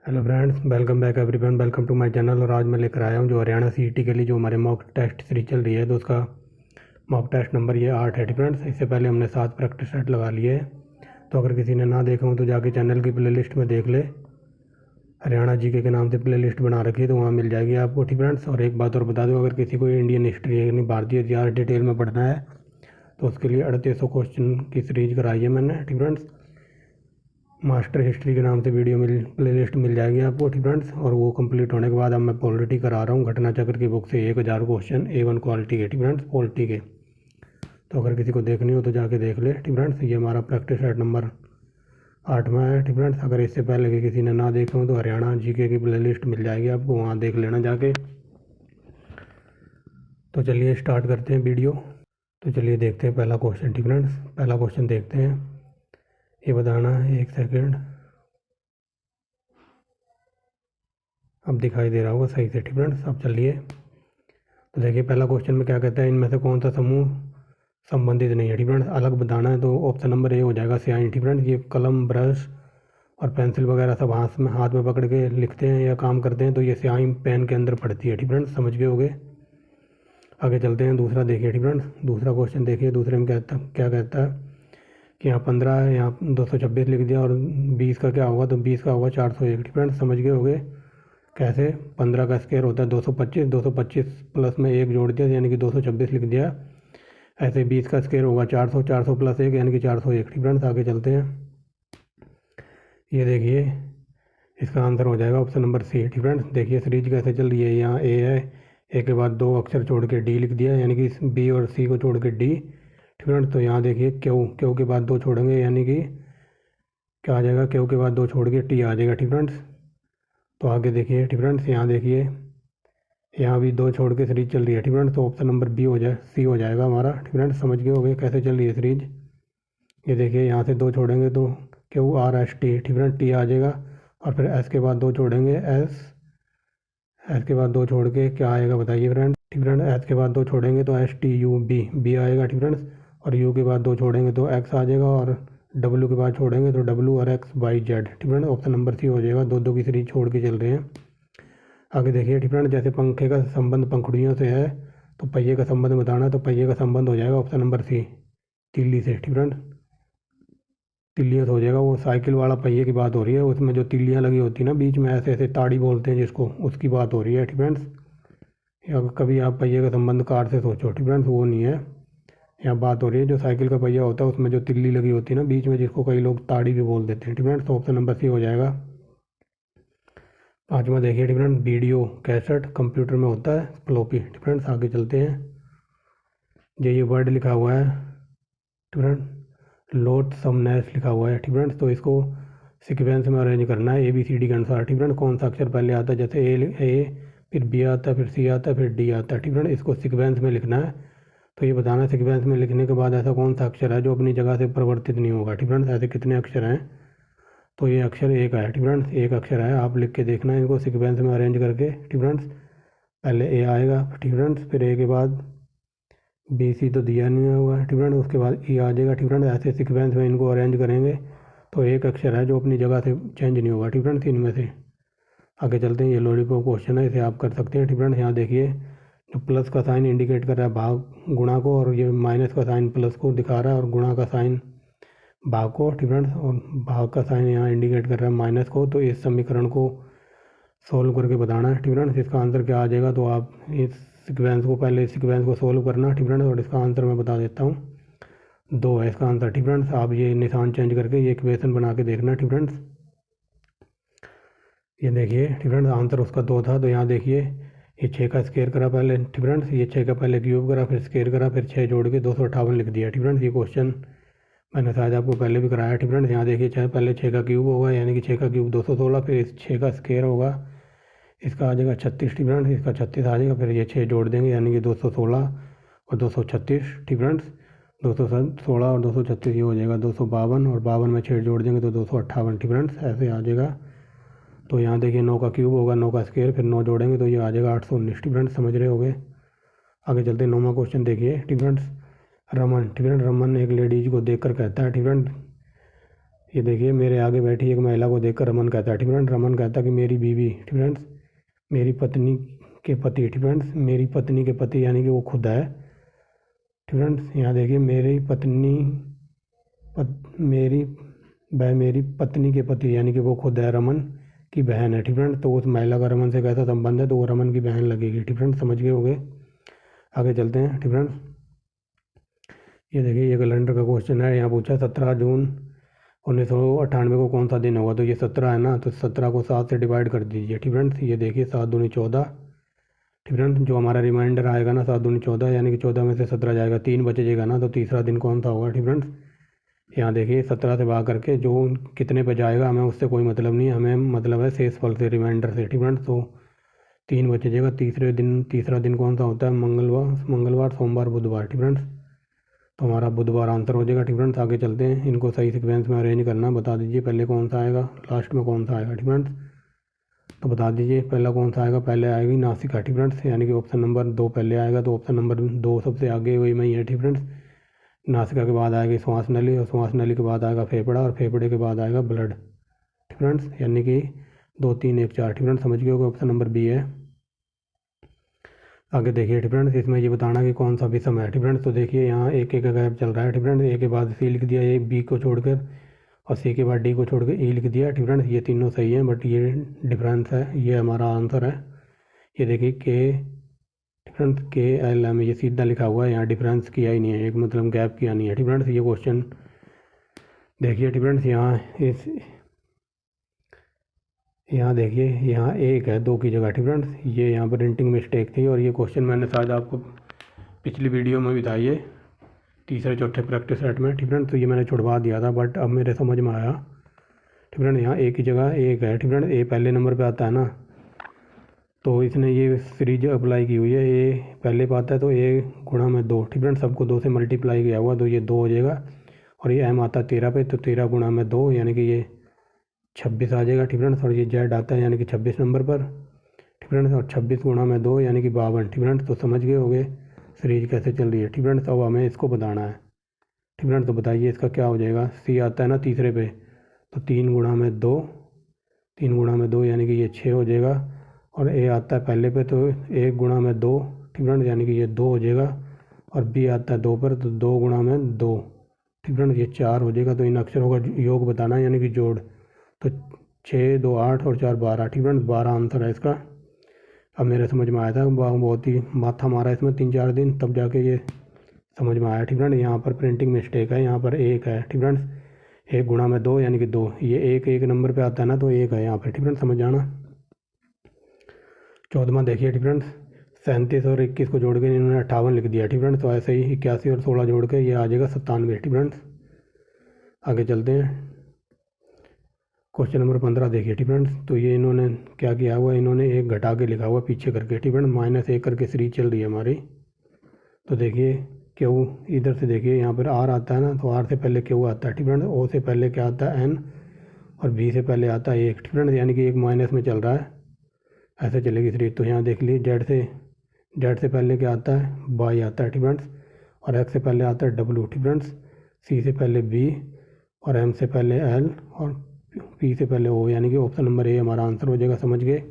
Hello friends, welcome back everyone, welcome to my channel. और आज मैं लेकर आया हूँ जो हरियाणा सीईटी के लिए जो हमारे मॉक टेस्ट सीरीज चल रही है, तो उसका मॉक टेस्ट नंबर ये 8 है फ्रेंड्स। इससे पहले हमने 7 प्रैक्टिस सेट लगा लिए है, तो अगर किसी ने ना देखा हो तो जाके चैनल की प्लेलिस्ट में देख ले। हरियाणा जीके के नाम से प्लेलिस्ट बना रखी है, तो वहाँ मिल जाएगी आपको फ्रेंड्स। और एक बात और बता दूँ, अगर किसी को इंडियन हिस्ट्री यानी भारतीय इतिहास डिटेल में पढ़ना है तो उसके लिए 3800 क्वेश्चन की सीरीज कराई है मैंने फ्रेंड्स। मास्टर हिस्ट्री के नाम से वीडियो प्लेलिस्ट मिल जाएगी आपको फ्रेंड्स। और वो कंप्लीट होने के बाद अब मैं पॉलिटी करा रहा हूँ घटना चक्र की बुक से 1000 क्वेश्चन A1 क्वालिटी के फ्रेंड्स, पॉलिटी के। तो अगर किसी को देखनी हो तो जाके देख ले फ्रेंड्स। ये हमारा प्रैक्टिस सेट नंबर 8वां है फ्रेंड्स। अगर इससे पहले कि किसी ने ना देखा हो तो हरियाणा जीके की प्लेलिस्ट मिल जाएगी आपको, वहाँ देख लेना जाके। तो चलिए स्टार्ट करते हैं वीडियो। तो चलिए देखते हैं पहला क्वेश्चन फ्रेंड्स। पहला क्वेश्चन देखते हैं, ये बताना है, 1 सेकेंड। अब दिखाई दे रहा होगा सही से फ्रेंड्स। अब चलिए तो देखिए पहला क्वेश्चन में क्या कहता है, इनमें से कौन सा समूह संबंधित नहीं है फ्रेंड्स। अलग बताना है, तो ऑप्शन नंबर ए हो जाएगा स्याही फ्रेंड्स। ये कलम, ब्रश और पेंसिल वगैरह सब हाथ में पकड़ के लिखते हैं या काम करते हैं, तो ये स्याही पेन के अंदर पड़ती है फ्रेंड्स, समझ गए होगे। आगे चलते हैं, दूसरा देखिए फ्रेंड्स। दूसरा क्वेश्चन देखिए, दूसरे में क्या कहता है कि यहाँ 15 है, यहाँ 226 लिख दिया, और 20 का क्या होगा, तो 20 का होगा 401 फ्रेंड्स, समझ गए होगे। कैसे, 15 का स्क्वायर होता है 225, 225 प्लस में 1 जोड़ दिया यानी कि 226 लिख दिया। ऐसे 20 का स्क्वायर होगा 400, 400 प्लस 1 यानी कि 401 फ्रेंड्स। आगे चलते हैं, ये देखिए इसका आंसर हो जाएगा ऑप्शन नंबर सी फ्रेंड्स। देखिए सीरीज कैसे चल रही है, यहाँ ए है, ए के बाद 2 अक्षर छोड़ के डी लिख दिया यानी कि बी और सी को छोड़ के डी फ्रेंड्स। तो यहाँ देखिए क्यू, क्यू के बाद 2 छोड़ेंगे यानी कि क्या आ जाएगा, क्यू के बाद 2 छोड़ के टी आ जाएगा फ्रेंड्स। तो आगे देखिए फ्रेंड्स, यहाँ देखिए यहाँ भी 2 छोड़ के सीरीज चल रही है फ्रेंड्स, तो ऑप्शन नंबर बी हो जाए, सी हो जाएगा हमारा फ्रेंड्स। समझ गए होगे कैसे चल रही है सीरीज। ये देखिए यहाँ से 2 छोड़ेंगे तो Q R S T friends, T आ जाएगा। और फिर एस के बाद 2 छोड़ेंगे एस, एस के बाद 2 छोड़ के क्या आएगा बताइए फ्रेंड्स। एस के बाद 2 छोड़ेंगे तो S T U B, B आएगा फ्रेंड्स। और यू के बाद 2 छोड़ेंगे तो एक्स आ जाएगा, और डब्ल्यू के बाद छोड़ेंगे तो डब्ल्यू और X Y Z friends. Option number C हो जाएगा। 2 2 की सीरीज छोड़ के चल रहे हैं। आगे देखिए फ्रेंड, जैसे पंखे का संबंध पंखुड़ियों से है, तो पहिए का संबंध बताना है, तो पहिए का संबंध हो जाएगा ऑप्शन नंबर सी, तिल्ली से फ्रेंड। तिल्लियों से हो जाएगा। वो साइकिल वाला पहिए की बात हो रही है, उसमें जो तिल्लियाँ लगी होती है ना बीच में, ऐसे ऐसे ताड़ी बोलते हैं जिसको, उसकी बात हो रही है फ्रेंड्स। या कभी आप पहिए का संबंध कार से सोचो फ्रेंड्स, वो नहीं है। यहाँ बात हो रही है जो साइकिल का पहिया होता है उसमें जो तिल्ली लगी होती है ना बीच में, जिसको कई लोग ताड़ी भी बोल देते हैं फ्रेंड्स। तो ऑप्शन नंबर सी हो जाएगा। 5वां देखिए फ्रेंड, वीडियो कैसेट कंप्यूटर में होता है फ्लॉपी फ्रेंड्स। आगे चलते हैं, ये वर्ड लिखा हुआ है फ्रेंड, लोट समनेस लिखा हुआ है फ्रेंड्स। तो इसको सिक्वेंस में अरेंज करना है ABCD के अनुसार फ्रेंड। कौन सा अक्षर पहले आता है, जैसे ए फिर बी आता है, फिर सी आता है, फिर डी आता है फ्रेंड। इसको सिक्वेंस में लिखना है। तो ये बताना है सिक्वेंस में लिखने के बाद ऐसा कौन सा अक्षर है जो अपनी जगह से परिवर्तित नहीं होगा फ्रेंड्स। ऐसे कितने अक्षर हैं, तो ये अक्षर एक है फ्रेंड्स, एक अक्षर है। आप लिख के देखना है इनको सिक्वेंस में अरेंज करके फ्रेंड्स। पहले ए आएगा फ्रेंड्स, फिर ए के बाद बी सी तो दिया नहीं हुआ है फ्रेंड्स, उसके बाद ई आ जाएगा फ्रेंड्स। ऐसे सिक्वेंस में इनको अरेंज करेंगे तो एक अक्षर है जो अपनी जगह से चेंज नहीं होगा फ्रेंड्स इनमें से। आगे चलते हैं, ये लॉलीपॉप क्वेश्चन है, इसे आप कर सकते हैं फ्रेंड्स। यहाँ देखिए जो प्लस का साइन इंडिकेट कर रहा है भाग गुणा को, और ये माइनस का साइन प्लस को दिखा रहा है, और गुणा का साइन भाग को फ्रेंड्स, और भाग का साइन यहाँ इंडिकेट कर रहा है माइनस को। तो इस समीकरण को सॉल्व करके बताना है फ्रेंड्स, इसका आंसर क्या आ जाएगा। तो आप इस सीक्वेंस को, पहले सीक्वेंस को सॉल्व करना फ्रेंड्स, और इसका आंसर मैं बता देता हूँ, 2 है इसका आंसर फ्रेंड्स। आप ये निशान चेंज करके ये इक्वेशन बना के देखना फ्रेंड्स। ये देखिए फ्रेंड्स, आंसर उसका 2 था। तो यहाँ देखिए ये 6 का स्क्वायर करा पहले फ्रेंड्स, ये 6 का पहले क्यूब करा, फिर स्क्वायर करा, फिर 6 जोड़ के 258 लिख दिया फ्रेंड्स। ये क्वेश्चन मैंने शायद आपको पहले भी कराया फ्रेंड्स। यहाँ देखिए चाहे पहले 6 का क्यूब होगा यानी कि 6 का क्यूब 216, फिर इस 6 का स्क्वायर होगा, इसका आ जाएगा 36 फ्रेंड्स, इसका 36 आ जाएगा, फिर ये 6 जोड़ देंगे यानी कि 216 और 236 फ्रेंड्स। 216 और 236 ये हो जाएगा 252, और 52 में 6 जोड़ देंगे तो 258 फ्रेंड्स, ऐसे आ जाएगा। तो यहाँ देखिए 9 का क्यूब होगा, 9 का स्क्वायर, फिर 9 जोड़ेंगे तो ये आ जाएगा 819 फ्रेंड्स, समझ रहे होगे। आगे चलते हैं, 9वां क्वेश्चन देखिए फ्रेंड्स। रमन एक लेडीज को देखकर कहता है फ्रेंड, ये देखिए मेरे आगे बैठी एक महिला को देखकर रमन कहता है, ठीक फ्रेंड्स, रमन कहता है कि मेरी बीवी, ठीक फ्रेंड्स, मेरी पत्नी के पति, ठीक फ्रेंड्स, मेरी पत्नी के पति यानी कि वो खुद है, ठीक फ्रेंड्स। यहाँ देखिए मेरी पत्नी मेरी पत्नी के पति यानी कि वो खुद है रमन की बहन है, ठीक फ्रेंड्स। तो उस महिला का रमन से कैसा संबंध है, तो वो रमन की बहन लगेगी, ठीक फ्रेंड्स, समझ गए होंगे। आगे चलते हैं, ठीक फ्रेंड्स। ये देखिए ये कैलेंडर का क्वेश्चन है, यहाँ पूछा 17 जून 1998 को कौन सा दिन होगा। तो ये 17 है ना, तो 17 को 7 से डिवाइड कर दीजिए, ठीक फ्रेंड्स। ये देखिए 7 दूनी 14, ठीक फ्रेंड्स। जो हमारा रिमाइंडर आएगा ना 7 दूनी 14 यानी कि 14 में से 17 जाएगा, 3 बचेगा ना, तो तीसरा दिन कौन सा होगा, ठीक फ्रेंड्स। यहाँ देखिए 17 से भाग करके जो कितने पे जाएगा हमें उससे कोई मतलब नहीं है, हमें मतलब है शेष फल से, रिमाइंडर से, ठीक फ्रेंड्स। तो 3 बचेगा। तीसरा दिन कौन सा होता है, मंगलवार, सोमवार, बुधवार, ठीक फ्रेंड्स। तो हमारा बुधवार आंसर हो जाएगा, ठीक फ्रेंड्स। आगे चलते हैं, इनको सही सीक्वेंस में अरेंज करना, बता दीजिए पहले कौन सा आएगा, लास्ट में कौन सा आएगा, ठीक फ्रेंड्स। तो बता दीजिए पहला कौन सा आएगा, पहले आएगी नासिका, ठीक फ्रेंड्स, यानी कि ऑप्शन नंबर 2 पहले आएगा, तो ऑप्शन नंबर 2 सबसे आगे वही में ही है, ठीक फ्रेंड्स। नासिका के बाद आएगी श्वास नली, और श्वास नली के बाद आएगा फेफड़ा, और फेफड़े के बाद आएगा ब्लड, ठीक फ्रेंड्स, यानी कि 2 3 1 4, ठीक फ्रेंड्स, समझ गए होगा, ऑप्शन नंबर बी है। आगे देखिए, ठीक फ्रेंड्स, इसमें ये बताना कि कौन सा विषम है, ठीक फ्रेंड्स। तो देखिए यहाँ एक एक गैप चल रहा है, ठीक फ्रेंड्स। ए के बाद सी लिख दिया, ए बी को छोड़कर, और सी के बाद डी को छोड़कर ई लिख दिया, ठीक फ्रेंड्स। ये तीनों सही हैं, बट ये डिफरेंस है, ये हमारा आंसर है। ये देखिए के, ठीक फ्रेंड्स, के एल एम, ये सीधा लिखा हुआ है, यहाँ डिफरेंस किया ही नहीं है, एक मतलब गैप किया नहीं है, ठीक फ्रेंड्स। ये क्वेश्चन देखिए, ठीक फ्रेंड्स, यहाँ देखिए यहाँ एक है 2 की जगह, ठीक फ्रेंड्स। ये यहाँ पर प्रिंटिंग मिस्टेक थी, और ये क्वेश्चन मैंने शायद आपको पिछली वीडियो में बताई है, तीसरे चौथे प्रैक्टिस सेट में, ठीक फ्रेंड्स। तो ये मैंने छुड़वा दिया था, बट अब मेरे समझ में आया, ठीक फ्रेंड। यहाँ ए की जगह एक है, ठीक फ्रेंड, ए पहले नंबर पे आता है ना, तो इसने ये सीरीज अप्लाई की हुई है, ए पहले पे आता है, तो ए गुणा में 2, ठीक फ्रेंड, सबको 2 से मल्टीप्लाई किया हुआ, तो ये 2 हो जाएगा। और ये एम आता है 13 पे, तो 13 गुणा में 2 यानी कि ये 26 आ जाएगा, ठीक फ्रेंड्स। और ये जेड आता है यानी कि 26 नंबर पर, ठीक फ्रेंड्स, और 26 गुणा में 2 यानी कि 52, ठीक फ्रेंड्स। तो समझ गए होंगे सीरीज कैसे चल रही है, ठीक फ्रेंड्स। अब हमें इसको बताना है, ठीक फ्रेंड्स। तो बताइए इसका क्या हो जाएगा। सी आता है ना तीसरे पे, तो 3 गुणा में 2, 3 गुणा में 2 यानी कि ये 6 हो जाएगा। और ए आता है पहले पे, तो 1 गुणा में 2, ठीक फ्रेंड्स, यानी कि ये 2 हो जाएगा। और बी आता है 2 पर, तो 2 गुणा में 2, ठीक फ्रेंड्स, ये 4 हो जाएगा। तो इन अक्षरों का योग बताना है, यानी कि जोड़। तो 6 2 8 और 4 12, ठीक फ्रेंड्स, 12 आंसर है इसका। अब मेरे समझ में आया था, बहुत ही माथा मारा इसमें 3 4 दिन, तब जाके ये समझ में आया, ठीक फ्रेंड। यहाँ पर प्रिंटिंग मिस्टेक है, यहाँ पर 1 है, ठीक फ्रेंड्स। 1 गुणा में 2 यानी कि 2, ये 1 नंबर पे आता है ना, तो 1 है यहाँ पर, ठीक फ्रेंड्स, समझ जाना। 14वां देखिए, ठीक फ्रेंड्स, 37 और 21 को जोड़ के इन्होंने 58 लिख दिया, ठीक फ्रेंड्स। तो ऐसे ही 81 और 16 जोड़ के ये आ जाएगा 97, ठीक फ्रेंड्स। आगे चलते हैं, क्वेश्चन नंबर 15 देखिए, ठीक फ्रेंड्स। तो ये इन्होंने क्या किया हुआ, इन्होंने 1 घटा के लिखा हुआ पीछे करके, ठीक फ्रेंड, -1 करके सीरीज चल रही है हमारी। तो देखिए क्यू, इधर से देखिए यहाँ पर आर आता है ना, तो आर से पहले क्यू आता है, ठीक फ्रेंड। ओ से पहले क्या आता है, एन, और बी से पहले आता है 1, ठीक फ्रेंड, यानी कि 1 माइनस में चल रहा है, ऐसे चलेगी सीरीज। तो यहाँ देख लीजिए जेड से पहले क्या आता है, वाई आता है, ठीक फ्रेंड्स। और एक्स से पहले आता है डब्ल्यू, ठीक फ्रेंड्स। सी से पहले बी, और एम से पहले एल, और पी से पहले ओ, यानी कि ऑप्शन नंबर ए हमारा आंसर हो जाएगा, समझ गए।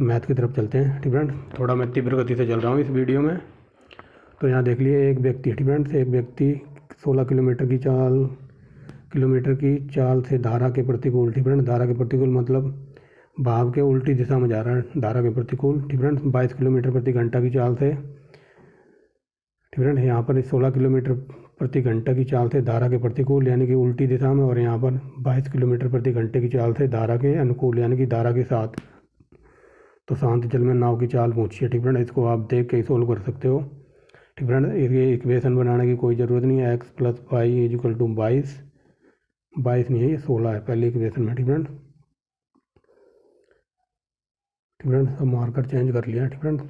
मैथ की तरफ चलते हैं, ठीक फ्रेंड। थोड़ा मैं तीव्र गति से चल रहा हूँ इस वीडियो में। तो यहाँ देख लिए एक व्यक्ति, ठीक फ्रेंड्स, एक व्यक्ति 16 किलोमीटर की चाल से धारा के प्रतिकूल, ठीक फ्रेंड, धारा के प्रतिकूल मतलब भाव के उल्टी दिशा में जा रहा है, धारा के प्रतिकूल, ठीक फ्रेंड्स, 22 किलोमीटर प्रति घंटा की चाल से, ठीक फ्रेंड। यहाँ पर 16 किलोमीटर प्रति घंटा की चाल से धारा के प्रतिकूल यानी कि उल्टी दिशा में, और यहाँ पर 22 किलोमीटर प्रति घंटे की चाल से धारा के अनुकूल यानी कि धारा के साथ। तो शांत जल में नाव की चाल पूछिए, ठीक फ्रेंड, इसको आप देख के सोल्व कर सकते हो, ठीक फ्रेंड। ये इक्वेशन बनाने की कोई ज़रूरत नहीं है, x plus y equal to 22 नहीं है, ये 16 है पहले इक्वेशन में, ठीक फ्रेंड। ठीक फ्रेंड, अब मार्कर चेंज कर लिया, ठीक फ्रेंड।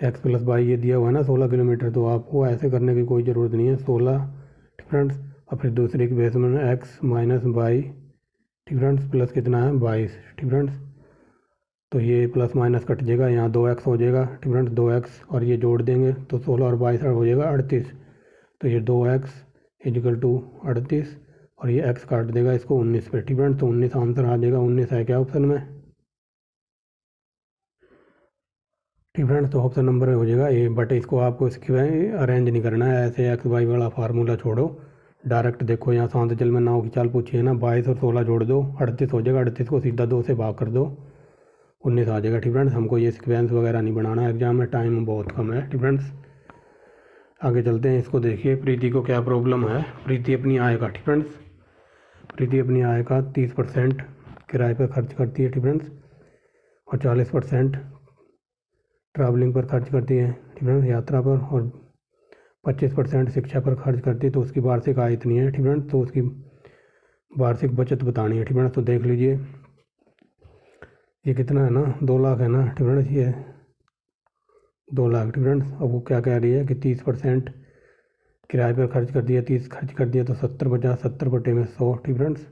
एक्स प्लस वाई ये दिया हुआ है ना 16 किलोमीटर, तो आपको ऐसे करने की कोई ज़रूरत नहीं है, 16, ठीक फ्रेंड्स। और फिर दूसरे इक्वेशन में एक्स माइनस वाई, ठीक फ्रेंड्स, प्लस कितना है 22, ठीक फ्रेंड्स। तो ये प्लस माइनस कट जाएगा, यहाँ 2x हो जाएगा, ठीक फ्रेंड्स, 2x, और ये जोड़ देंगे तो 16 और 22 हो जाएगा 38। तो ये 2x इक्वल टू 38, और ये x काट देगा इसको 19 पे। ठीक फ्रेंड्स, तो 19 आंसर आ जाएगा। 19 है क्या ऑप्शन में? ठीक फ्रेंड्स, तो ऑप्शन नंबर हो जाएगा ए। बट इसको आपको इसकी अरेंज नहीं करना है, ऐसे एक्स वाई वाला फार्मूला छोड़ो, डायरेक्ट देखो यहाँ शांत जल में नाव की चाल पूछी है ना, 22 और 16 जोड़ दो 38 हो जाएगा। 38 को सीधा 2 से भाग कर दो, 19 आ जाएगा। ठीक फ्रेंड्स, हमको ये सिक्वेंस वगैरह नहीं बनाना है एग्जाम में, टाइम बहुत कम है। ठीक फ्रेंड्स, आगे चलते हैं। इसको देखिए, प्रीति को क्या प्रॉब्लम है। प्रीति अपनी आय का, ठीक फ्रेंड्स, प्रीति अपनी आय का 30% किराए पर खर्च करती है। ठीक फ्रेंड्स, और 40% ट्रैवलिंग पर खर्च करती है। ठीक फ्रेंड्स, यात्रा पर, और 25% शिक्षा पर खर्च करती है। तो उसकी वार्षिक आय इतनी है। ठीक फ्रेंड्स, तो उसकी वार्षिक बचत बतानी है। ठीक फ्रेंड्स, तो देख लीजिए ये कितना है ना, 2 लाख है ना। ठीक फ्रेंड्स, ये 2 लाख। ठीक फ्रेंड्स, अब वो क्या कह रही है कि 30% किराए पर खर्च कर दिया, 30 खर्च कर दिया, तो 70 बचा, 70 बटे में 100। ठीक फ्रेंड्स,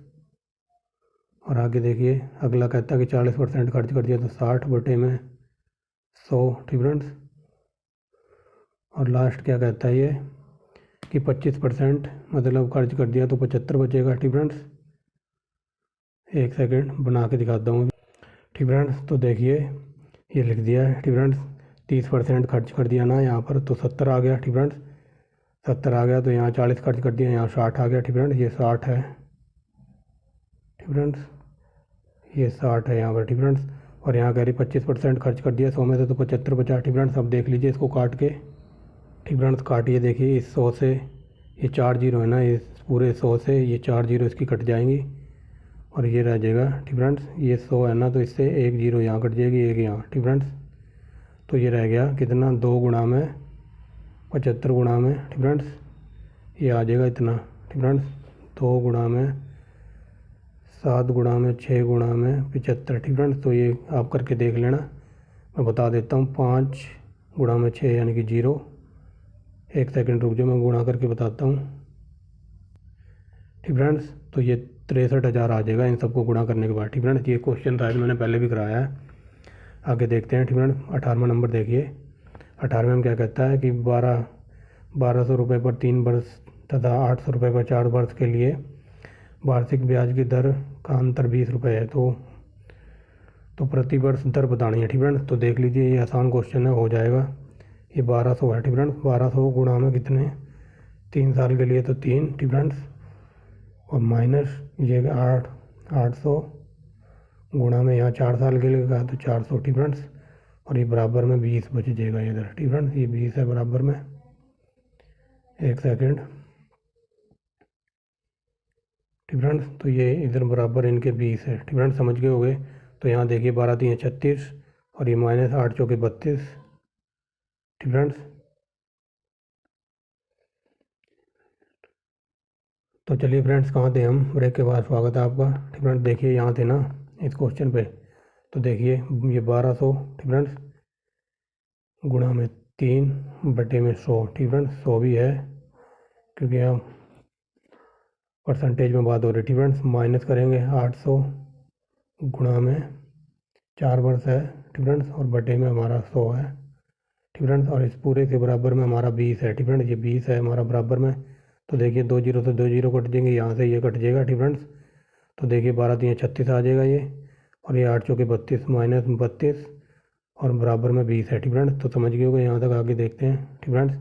और आगे देखिए अगला कहता है कि 40% खर्च कर दिया, तो 60 बटे में 100। ठीक फ्रेंड्स, और लास्ट क्या कहता है ये कि 25% मतलब खर्च कर दिया, तो 75 बचेगा। ठीक फ्रेंड्स, एक सेकेंड बना के दिखाता हूँ। ठीक फ्रेंड्स, तो देखिए ये लिख दिया है। ठीक फ्रेंड्स, 30% खर्च कर दिया ना यहाँ पर, तो 70 आ गया। ठीक फ्रेंड्स, 70 आ गया, तो यहाँ 40 खर्च कर दिया, यहाँ 60 आ गया। ठीक फ्रेंड्स, ये 60 है। ठीक फ्रेंड्स, ये 60 है यहाँ पर। ठीक फ्रेंड्स, और यहाँ कह रही 25% खर्च कर दिया 100 में से, तो 75 बचा। ठीक फ्रेंड्स, अब देख लीजिए इसको काट के। ठीक फ्रेंड्स, काटिए, देखिए इस 100 से ये 4 जीरो है ना, इस पूरे 100 से ये 4 जीरो इसकी कट जाएंगी और ये रह जाएगा। ठीक फ्रेंड्स, ये 100 है ना, तो इससे 1 जीरो यहाँ कट जाएगी, 1 यहाँ। ठीक फ्रेंड्स, तो ये रह गया कितना, 2 गुणा में 75 गुणा में। ठीक फ्रेंड्स, ये आ जाएगा इतना। ठीक फ्रेंड्स, 2 गुणा में 7 गुणा में 6 गुणा में 75। ठीक फ्रेंड्स, तो ये आप करके देख लेना, मैं बता देता हूँ। 5 गुणा में 6 यानी कि 0। एक सेकंड रुक जाओ, मैं गुणा करके बताता हूँ। ठीक फ्रेंड्स, तो ये 63,000 आ जाएगा इन सबको गुणा करने के बाद। ठीक फ्रेंड्स, ये क्वेश्चन शायद मैंने पहले भी कराया है। आगे देखते हैं। ठीक फ्रेंड्स, 18वां नंबर देखिए। 18वें में क्या कहता है कि 1200 रुपये पर 3 वर्ष तथा 800 रुपये पर 4 वर्ष के लिए वार्षिक ब्याज की दर का अंतर 20 रुपये है। तो प्रति वर्ष दर बतानी है। ठीक फ्रेंड्स, तो देख लीजिए ये आसान क्वेश्चन है, हो जाएगा। ये 1200 है। ठीक फ्रेंड्स, 1200 गुणा में कितने, 3 साल के लिए तो 3। ठीक फ्रेंड्स, और माइनस ये 800 गुणा में यहाँ 4 साल के लिए का तो 400। ठीक फ्रेंड्स, और ये बराबर में 20 बच जाएगा इधर। ठीक फ्रेंड्स, ये 20 है बराबर में। एक सेकेंड। ठीक फ्रेंड्स, तो ये इधर बराबर इनके 20 है। ठीक फ्रेंड्स, समझ गए होंगे। तो यहाँ देखिए 12 3 36 और ये माइनस 8 चौके 32। ठीक फ्रेंड्स, तो चलिए फ्रेंड्स, कहाँ थे हम, ब्रेक के बाद स्वागत है आपका। ठीक फ्रेंड्स, देखिए यहाँ थे ना इस क्वेश्चन पे, तो देखिए ये 1200। ठीक फ्रेंड्स, गुणा में 3 बटे में 100। ठीक फ्रेंड्स, 100 भी है क्योंकि यहाँ परसेंटेज में बात हो रही है। ठीक फ्रेंड्स, माइनस करेंगे 800 गुणा में 4 वर्ष है। ठीक फ्रेंड्स, और बटे में हमारा 100 है। ठीक फ्रेंड्स, और इस पूरे के बराबर में हमारा 20 है। ठीक फ्रेंड्स, ये 20 है हमारा बराबर में। तो देखिए 2 जीरो से 2 जीरो कट जाएंगे, यहाँ से ये कट जाएगा। ठीक फ्रेंड्स, तो देखिए 12 3 36 आ जाएगा ये, और ये 8 चौके 32 माइनस 32 और बराबर में 20 है। ठीक फ्रेंड्स, तो समझ गए होगा। यहाँ तक आगे देखते हैं। ठीक फ्रेंड्स,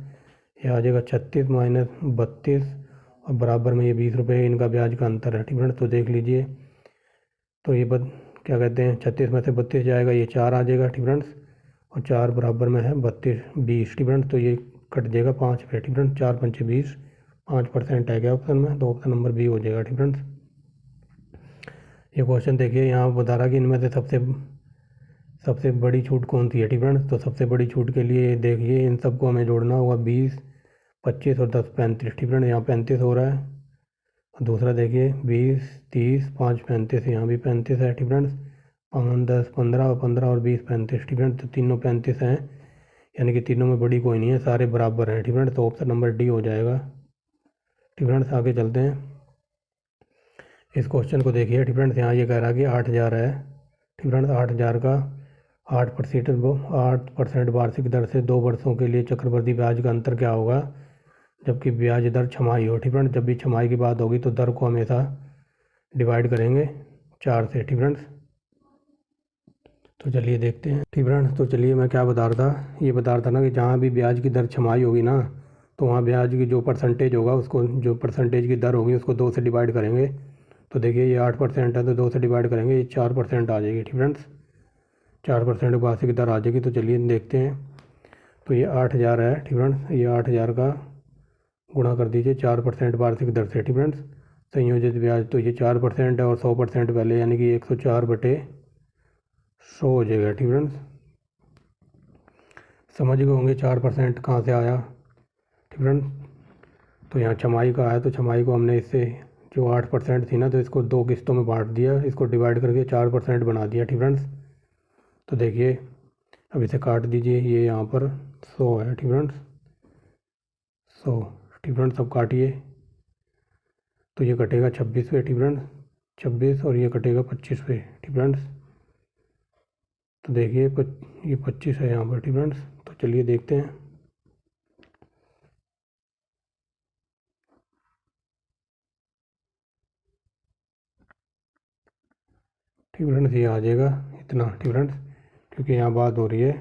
ये आ जाएगा 36 माइनस 32 और बराबर में ये 20 रुपये इनका ब्याज का अंतर है। ठीक फ्रेंड्स, तो देख लीजिए, तो ये क्या कहते हैं, 36 में से 32 जाएगा, ये 4 आ जाएगा। ठीक फ्रेंड्स, और 4 बराबर में है 32 20। ठीक फ्रेंड्स, तो ये कट जाएगा 5 पे। ठीक फ्रेंड्स, 4 पंचे 20, 5% है क्या ऑप्शन में, तो ऑप्शन नंबर बी हो जाएगा। ठीक फ्रेंड्स, ये क्वेश्चन देखिए, यहाँ बता रहा कि इनमें से सबसे बड़ी छूट कौन सी है। ठीक फ्रेंड्स, तो सबसे बड़ी छूट के लिए देखिए इन सबको हमें जोड़ना होगा, 20 25 और 10 35। ठीक फ्रेंड्स, यहाँ 35 हो रहा है। और दूसरा देखिए 20 30 5 35, यहाँ भी 35 है। ठीक फ्रेंड्स, 5 10 15 और 15 और 20 35। ठीक फ्रेंड्स, तो तीनों 35 हैं, यानी कि तीनों में बड़ी कोई नहीं है, सारे बराबर हैं। ठीक फ्रेंड्स, तो ऑप्शन नंबर डी हो जाएगा। ठीक फ्रेंड्स, आगे चलते हैं। इस क्वेश्चन को देखिए। ठीक फ्रेंड्स, यहाँ ये कह रहा है कि 8000 है। ठीक फ्रेंड्स, 8000 का 8% वार्षिक दर से 2 वर्षों के लिए चक्रवृद्धि ब्याज का अंतर क्या होगा। जबकि ब्याज दर छमाही हो। ठीक फ्रेंड्स, जब भी छमाही की बात होगी तो दर को हमेशा डिवाइड करेंगे 4 से। ठीक फ्रेंड्स, तो चलिए देखते हैं। ठीक फ्रेंड्स, तो चलिए मैं क्या बता रहा था, ये बता रहा था ना कि जहाँ भी ब्याज की दर छमाही होगी ना, तो वहाँ ब्याज की जो परसेंटेज होगा उसको, जो परसेंटेज की दर होगी उसको 2 से डिवाइड करेंगे। तो देखिए ये 8% है तो 2 से डिवाइड करेंगे, ये 4% आ जाएगी। ठीक फ्रेंड्स, 4% वार्षिक दर आ जाएगी। तो चलिए देखते हैं। तो ये 8,000 है। ठीक फ्रेंड्स, ये 8,000 का गुणा कर दीजिए 4% वार्षिक दर से। ठीक फ्रेंड्स, संयोजित ब्याज तो ये 4% है और 100% पहले, यानी कि 104/100 हो जाएगा। ठीक फ्रेंड्स, समझ गए होंगे 4% कहाँ से आया। ठीक फ्रेंड्स, तो यहाँ छमाही का आया, तो छमाही को हमने इससे जो 8% थी ना, तो इसको 2 किस्तों में बांट दिया, इसको डिवाइड करके 4% बना दिया। ठीक फ्रेंड्स, तो देखिए अब इसे काट दीजिए, ये यहाँ पर 100 है। ठीक फ्रेंड्स, 100। ठीक फ्रेंड्स, अब काटिए तो ये कटेगा 26 पे। ठीक फ्रेंड्स, 26 और ये कटेगा 25 पे। ठीक फ्रेंड्स, तो देखिए ये 25 है यहाँ पर। ठीक फ्रेंड्स, तो चलिए देखते हैं। ठीक फ्रेंड्स, ये आ जाएगा इतना। ठीक फ्रेंड्स, क्योंकि यहाँ बात हो रही है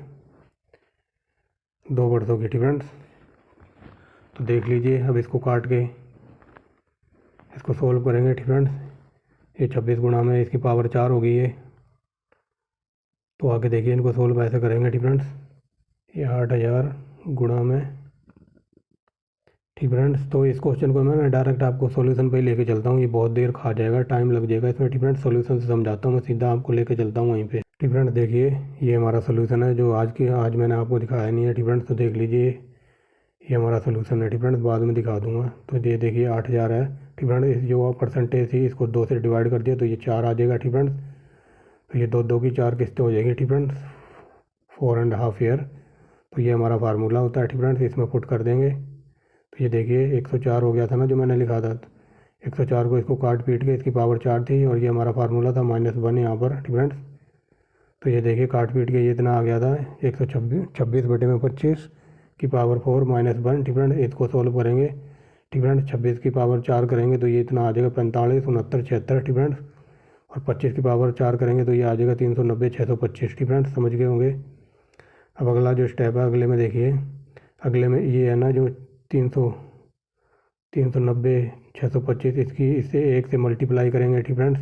2 वर्षों की। ठीक फ्रेंड्स, तो देख लीजिए अब इसको काट के इसको सोल्व करेंगे। ठीक फ्रेंड्स, ये 26 गुणा में इसकी पावर 4 होगी ये, तो आगे देखिए इनको सोल्व ऐसे करेंगे। ठीक फ्रेंड्स, ये 8,000 गुणा में। ठीक फ्रेंड्स, तो इस क्वेश्चन को मैं डायरेक्ट आपको सॉल्यूशन पे ही लेके चलता हूँ, ये बहुत देर खा जाएगा, टाइम लग जाएगा इसमें। ठीक फ्रेंड्स, सॉल्यूशन से समझाता हूँ मैं, सीधा आपको लेके चलता हूँ वहीं पे। ठीक फ्रेंड्स, देखिए ये हमारा सॉल्यूशन है जो आज मैंने आपको दिखाया नहीं है। ठीक फ्रेंड्स, तो देख लीजिए ये हमारा सॉल्यूशन है। ठीक फ्रेंड्स, बाद में दिखा दूंगा। तो ये देखिए 8,000 है। ठीक फ्रेंड्स, इस जो परसेंटेज थी इसको 2 से डिवाइड कर दिया तो ये 4 आ जाएगा। ठीक फ्रेंड्स, तो ये 2 की 4 किस्तें हो जाएगी। ठीक फ्रेंड्स, 4.5 ईयर। तो ये हमारा फार्मूला होता है। ठीक फ्रेंड्स, इसमें पुट कर देंगे तो ये देखिए 104 हो गया था ना जो मैंने लिखा था, 104 को इसको काट पीट के इसकी पावर 4 थी और ये हमारा फार्मूला था -1 यहाँ पर। ठीक फ्रेंड्स, तो ये देखिए काट पीट के ये इतना आ गया था 126 की पावर 4 -1। ठीक फ्रेंड्स, इसको सोल्व करेंगे। ठीक फ्रेंड्स, 26 की पावर 4 करेंगे तो ये इतना आ जाएगा 45, 69, 76। ठीक फ्रेंड्स, और 25 की पावर 4 करेंगे तो ये आ जाएगा 390, 625। ठीक फ्रेंड्स, समझ गए होंगे। अब अगला जो स्टेप है अगले में देखिए, अगले में ये है ना जो 390, 625, इससे 1 से मल्टीप्लाई करेंगे। ठीक फ्रेंड्स,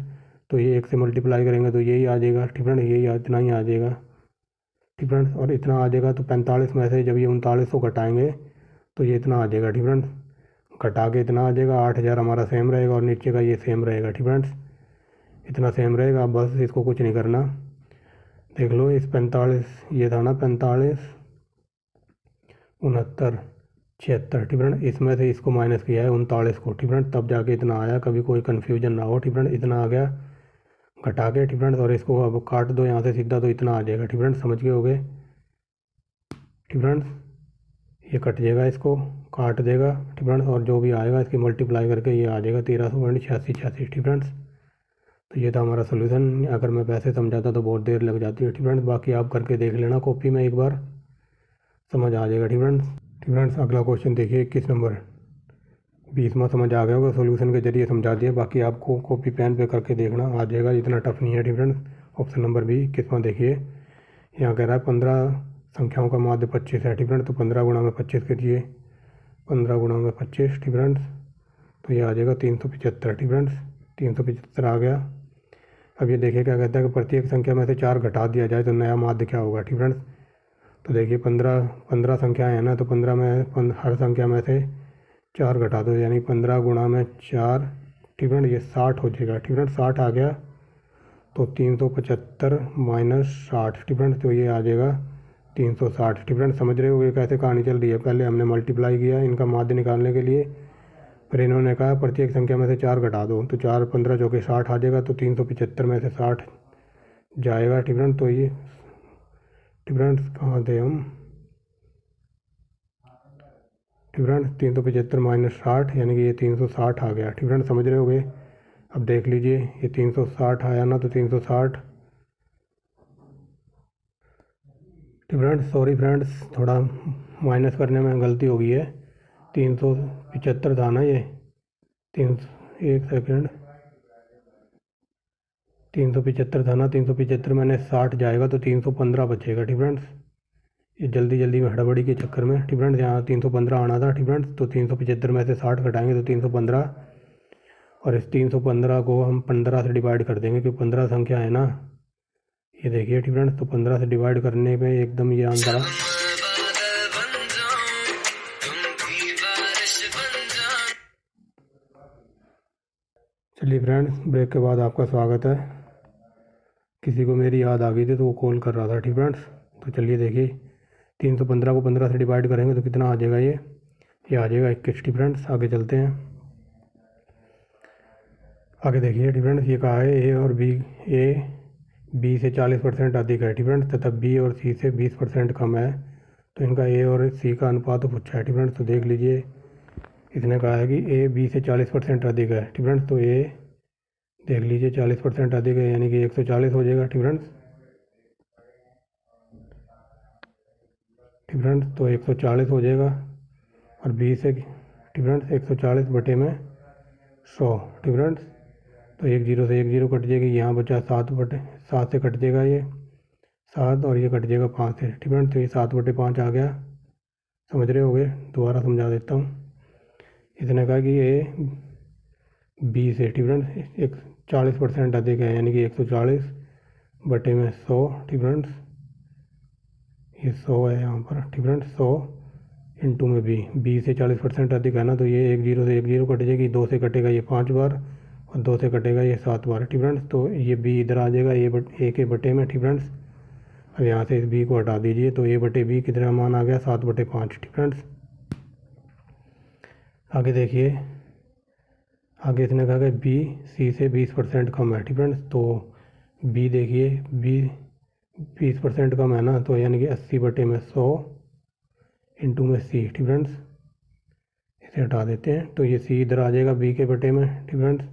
तो ये 1 से मल्टीप्लाई करेंगे तो यही आ जाएगा। ठीक फ्रेंड्स, यही इतना ही आ जाएगा। ठीक फ्रेंड्स, और इतना आ जाएगा तो 45 में से जब ये 39 को घटाएंगे तो ये इतना आ जाएगा। ठीक फ्रेंड्स, घटा के इतना आ जाएगा। 8,000 हमारा सेम रहेगा और नीचे का ये सेम रहेगा। ठीक फ्रेंड्स, इतना सेम रहेगा, बस इसको कुछ नहीं करना। देख लो इस 45, ये था ना 45, 69, 76। ठीक फ्रेंड, इसमें से इसको माइनस किया है 39 को। ठीक फ्रेंड, तब जाके इतना आया, कभी कोई कन्फ्यूजन ना हो। ठीक फ्रेंड, इतना आ गया घटा के। ठीक फ्रेंड, और इसको अब काट दो यहाँ से सीधा तो इतना आ जाएगा। ठीक फ्रेंड, समझ गए होगे। ठीक फ्रेंड, ये कट जाएगा, इसको काट देगा। ठीक फ्रेंड, और जो भी आएगा इसकी मल्टीप्लाई करके ये आ जाएगा 1386। ठीक फ्रेंड्स, तो ये था हमारा सोल्यूशन। अगर मैं वैसे समझाता तो बहुत देर लग जाती है। ठीक फ्रेंड्स, बाकी आप करके देख लेना कॉपी में एक बार, समझ आ जाएगा। ठीक फ्रेंड्स। ठीक फ्रेंड्स, अगला क्वेश्चन देखिए 21 नंबर। 20वां समझ आ गया होगा, सोल्यूशन के जरिए समझा दिया, बाकी आपको कॉपी पेन पे करके देखना आ जाएगा, इतना टफ नहीं है। ठीक फ्रेंड्स, ऑप्शन नंबर बी 21वां देखिए, यहाँ कह रहा है 15 संख्याओं का माध्य 25 है। ठीक फ्रेंड्स, तो 15 गुणा में 25 कीजिए, 15 गुणा में 25। ठीक फ्रेंड्स, तो ये आ जाएगा 375। ठीक फ्रेंड्स, 375 आ गया। अब ये देखिए क्या कहता है कि प्रत्येक संख्या में से 4 घटा दिया जाए तो नया माध्य क्या होगा। ठीक फ्रेंड्स, तो देखिए 15 संख्याएँ हैं ना, तो 15 में हर संख्या में से 4 घटा दो, यानी 15 गुणा में 4। ठीक फ्रेंड, ये 60 हो जाएगा। ठीक फ्रेंड, 60 आ गया तो 375 माइनस 60। ठीक फ्रेंड, तो ये आ जाएगा 360। ठीक फ्रेंड, समझ रहे हो ये कैसे कहानी चल रही है। पहले हमने मल्टीप्लाई किया इनका माध्य निकालने के लिए, फिर इन्होंने कहा प्रत्येक संख्या में से 4 घटा दो, तो 4 15 चौके 60 आ जाएगा, तो 375 में से 60 जाएगा। ठीक फ्रेंड, तो ये ठीक फ्रेंड कहाँ थे हम। ठीक फ्रेंड, 375 माइनस 60 यानी कि ये 360 आ गया। ठीक फ्रेंड, समझ रहे होगे। अब देख लीजिए ये 360 आया ना, तो 360। ठीक फ्रेंड्स, सॉरी फ्रेंड्स, थोड़ा माइनस करने में गलती हो गई है। 375 था ना ये, तीन, एक सेकेंड, 375 था ना, 375 मैंने 60 जाएगा तो 315 बचेगा। ठीक फ्रेंड्स, ये जल्दी जल्दी में हड़बड़ी के चक्कर में, ठीक फ्रेंड्स, यहाँ 315 आना था। ठीक फ्रेंड्स, तो 375 में से 60 घटाएंगे तो 315, और इस 315 को हम 15 से डिवाइड कर देंगे क्योंकि 15 संख्या है ना, ये देखिए। ठीक फ्रेंड्स, तो 15 से डिवाइड करने पे एकदम ये आंसर आ। चलिए फ्रेंड्स, ब्रेक के बाद आपका स्वागत है। किसी को मेरी याद आ गई थी तो वो कॉल कर रहा था। ठीक फ्रेंड्स, तो चलिए देखिए, 315 को 15 से डिवाइड करेंगे तो कितना आ जाएगा, ये आ जाएगा 21। ठीक फ्रेंड्स, आगे चलते हैं। आगे देखिए, ठीक फ्रेंड्स, ये कहा है ए बी से 40% अधिक है। ठीक फ्रेंड्स, तथा बी और सी से 20% कम है, तो इनका ए और सी का अनुपात तो पूछा है। ठीक फ्रेंड्स, तो देख लीजिए, इसने कहा है कि ए बी से 40% अधिक है। ठीक फ्रेंड्स, तो ए देख लीजिए 40% अधिक है, यानी कि 140 हो जाएगा। ठीक फ्रेंड्स, ठीक फ्रेंड्स, तो 140 हो जाएगा, और बी से, ठीक फ्रेंड्स, 140 बटे में 100। ठीक फ्रेंड्स, तो एक जीरो से एक जीरो कट जाएगी, यहाँ बचा 7 से कट जाएगा ये 7, और ये कट जाएगा 5 से। ठीक फ्रेंड्स, तो ये 7/5 आ गया। समझ रहे होगे, दोबारा समझा देता हूँ। इसने कहा कि ये बी से, ठीक फ्रेंड्स, एक 40% अधिक है, यानी कि 140 बटे में 100। ठीक फ्रेंड्स, ये 100 है यहाँ पर। ठीक फ्रेंड्स, 100 इंटू में बी से 40% अधिक है ना, तो ये एक जीरो से एक जीरो कट जाएगी, 2 से कटेगा ये 5 बार, और 2 से कटेगा ये 7 बार। ठीक फ्रेंड्स, तो ये बी इधर आ जाएगा ए के बटे में। ठीक फ्रेंड्स, अब यहाँ से इस बी को हटा दीजिए, तो ए बटे बी कितना मान आ गया, 7/5। ठीक फ्रेंड्स, आगे देखिए, आगे इसने कहा कि बी सी से 20% कम है। ठीक फ्रेंड्स, तो बी देखिए, बी 20% कम है ना, तो यानी कि 80 बटे में 100 इंटू में सी। ठीक फ्रेंड्स, इसे हटा देते हैं, तो ये सी इधर आ जाएगा बी के बटे में। ठीक फ्रेंड्स,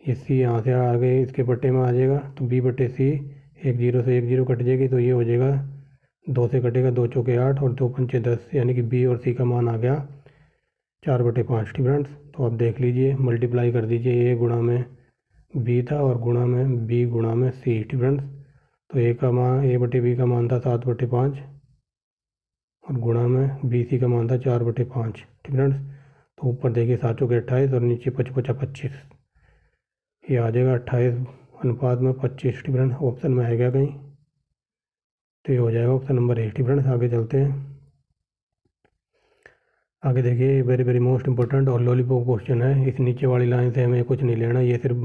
ये सी यहाँ से आगे इसके बटे में आ जाएगा, तो बी बटे सी, एक जीरो से एक जीरो कट जाएगी, तो ये हो जाएगा 2 से कटेगा, 2 चौके 8 और 2 पंचे 10, यानी कि बी और सी का मान आ गया 4/5। ठीक फ्रेंड्स, तो आप देख लीजिए, मल्टीप्लाई कर दीजिए, ए गुणा में बी था और गुणा में बी गुणा में सी। ठीक फ्रेंड्स, तो ए का मान, ए बटे बी का मान था 7/5, और गुणा में बी सी का मान था 4/5। ठीक फ्रेंड्स, तो ऊपर देखिए 7 चौके 28 और नीचे 5×5 25, ये आ जाएगा 28/25। ठीक फ्रेंड्स, ऑप्शन में आएगा कहीं, तो ये हो जाएगा ऑप्शन नंबर ए। ठीक फ्रेंड्स, आगे चलते हैं। आगे देखिए, वेरी वेरी मोस्ट इंपॉर्टेंट और लॉलीपॉप क्वेश्चन है। इस नीचे वाली लाइन से हमें कुछ नहीं लेना, ये सिर्फ